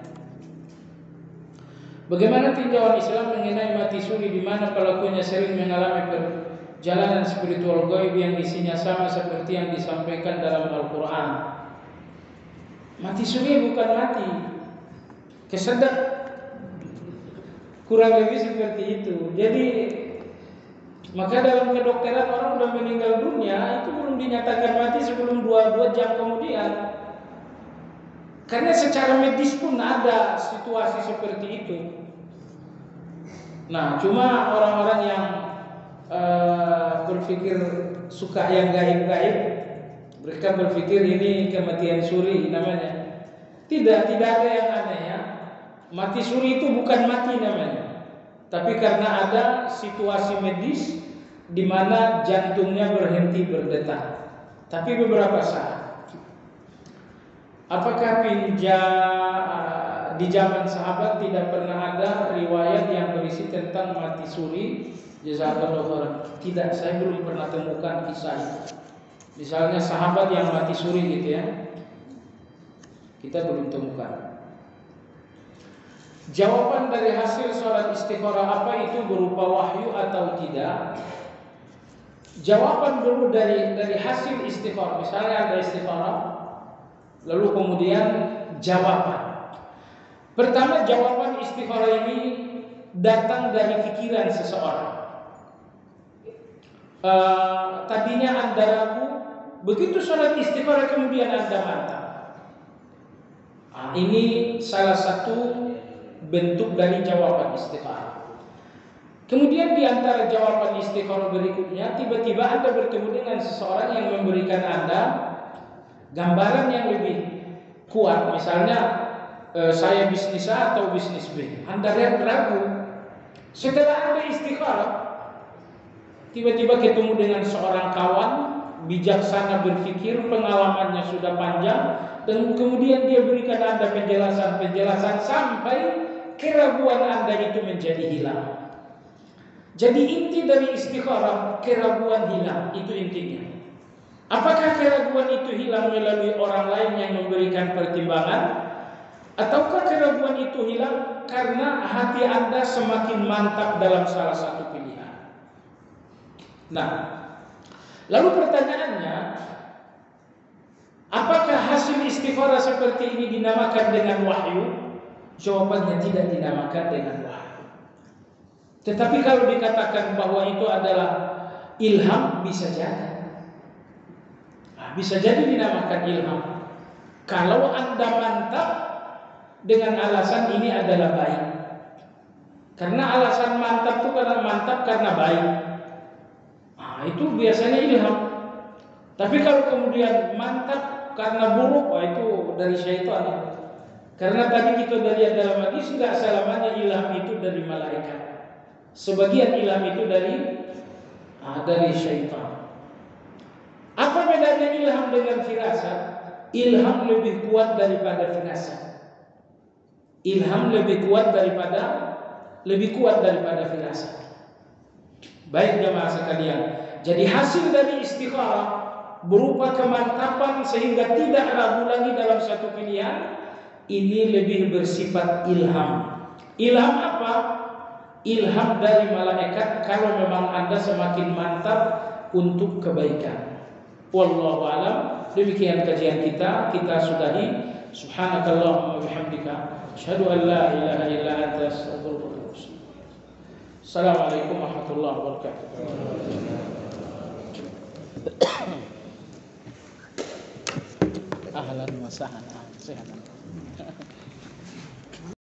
Bagaimana tinjauan Islam mengenai mati suri di mana pelakunya sering mengalami perjalanan spiritual gaib yang isinya sama seperti yang disampaikan dalam Al-Quran? Mati suri bukan mati, kesedek, kurang lebih seperti itu. Jadi maka dalam kedokteran orang sudah meninggal dunia itu belum dinyatakan mati sebelum 2 jam kemudian. Karena secara medis pun ada situasi seperti itu. Nah, cuma orang-orang yang berpikir suka yang gaib-gaib, mereka berpikir ini kematian suri namanya. Tidak ada yang aneh ya. Mati suri itu bukan mati namanya, tapi karena ada situasi medis di mana jantungnya berhenti berdetak. Tapi beberapa saat. Apakah di zaman sahabat tidak pernah ada riwayat yang berisi tentang mati suri? Jazakallahu khairan. Tidak, saya belum pernah temukan kisah itu. Misalnya sahabat yang mati suri gitu ya, kita belum temukan. Jawaban dari hasil sholat istikharah apa itu berupa wahyu atau tidak? Jawaban dulu dari hasil istikharah. Misalnya ada istikharah, lalu kemudian jawaban. Pertama, jawaban istikharah ini datang dari pikiran seseorang. Tadinya Anda ragu, begitu sholat istikharah kemudian Anda mantap. Ini salah satu bentuk dari jawaban istikharah. Kemudian di antara jawaban istikharah berikutnya, tiba-tiba Anda bertemu dengan seseorang yang memberikan Anda gambaran yang lebih kuat. Misalnya saya bisnis A atau bisnis B. Anda ragu. Setelah Anda istikharah, tiba-tiba ketemu dengan seorang kawan bijaksana berpikir, pengalamannya sudah panjang, dan kemudian dia berikan Anda penjelasan sampai keraguan Anda itu menjadi hilang. Jadi inti dari istikharah, keraguan hilang, itu intinya. Apakah keraguan itu hilang melalui orang lain yang memberikan pertimbangan, ataukah keraguan itu hilang karena hati Anda semakin mantap dalam salah satu pilihan? Nah, lalu pertanyaannya, apakah hasil istikharah seperti ini dinamakan dengan wahyu? Jawabannya tidak dinamakan dengan wahyu. Tetapi kalau dikatakan bahwa itu adalah ilham, bisa jadi. Bisa jadi dinamakan ilham. Kalau Anda mantap dengan alasan ini adalah baik. Karena alasan mantap itu karena baik. Itu biasanya ilham. Tapi kalau kemudian mantap karena buruk, itu dari syaitan. Karena tadi kita lihat dalam hadis, tidak selamanya ilham itu dari malaikat. Sebagian ilham itu dari syaitan. Apa bedanya ilham dengan firasat? Ilham lebih kuat daripada firasat. Ilham lebih kuat daripada firasat. Baik jemaah sekalian. Jadi hasil dari istikharah berupa kemantapan sehingga tidak ragu lagi dalam satu pilihan. Ini lebih bersifat ilham. Ilham apa? Ilham dari malaikat kalau memang Anda semakin mantap untuk kebaikan. Wallahu a'lam. Demikian kajian kita sudahi. Subhanakallahumma wa bihamdika asyhadu an la ilaha illa anta astaghfiruka wa atubu ilaik. Assalamualaikum warahmatullahi wabarakatuh. Ahlan wa sahlan.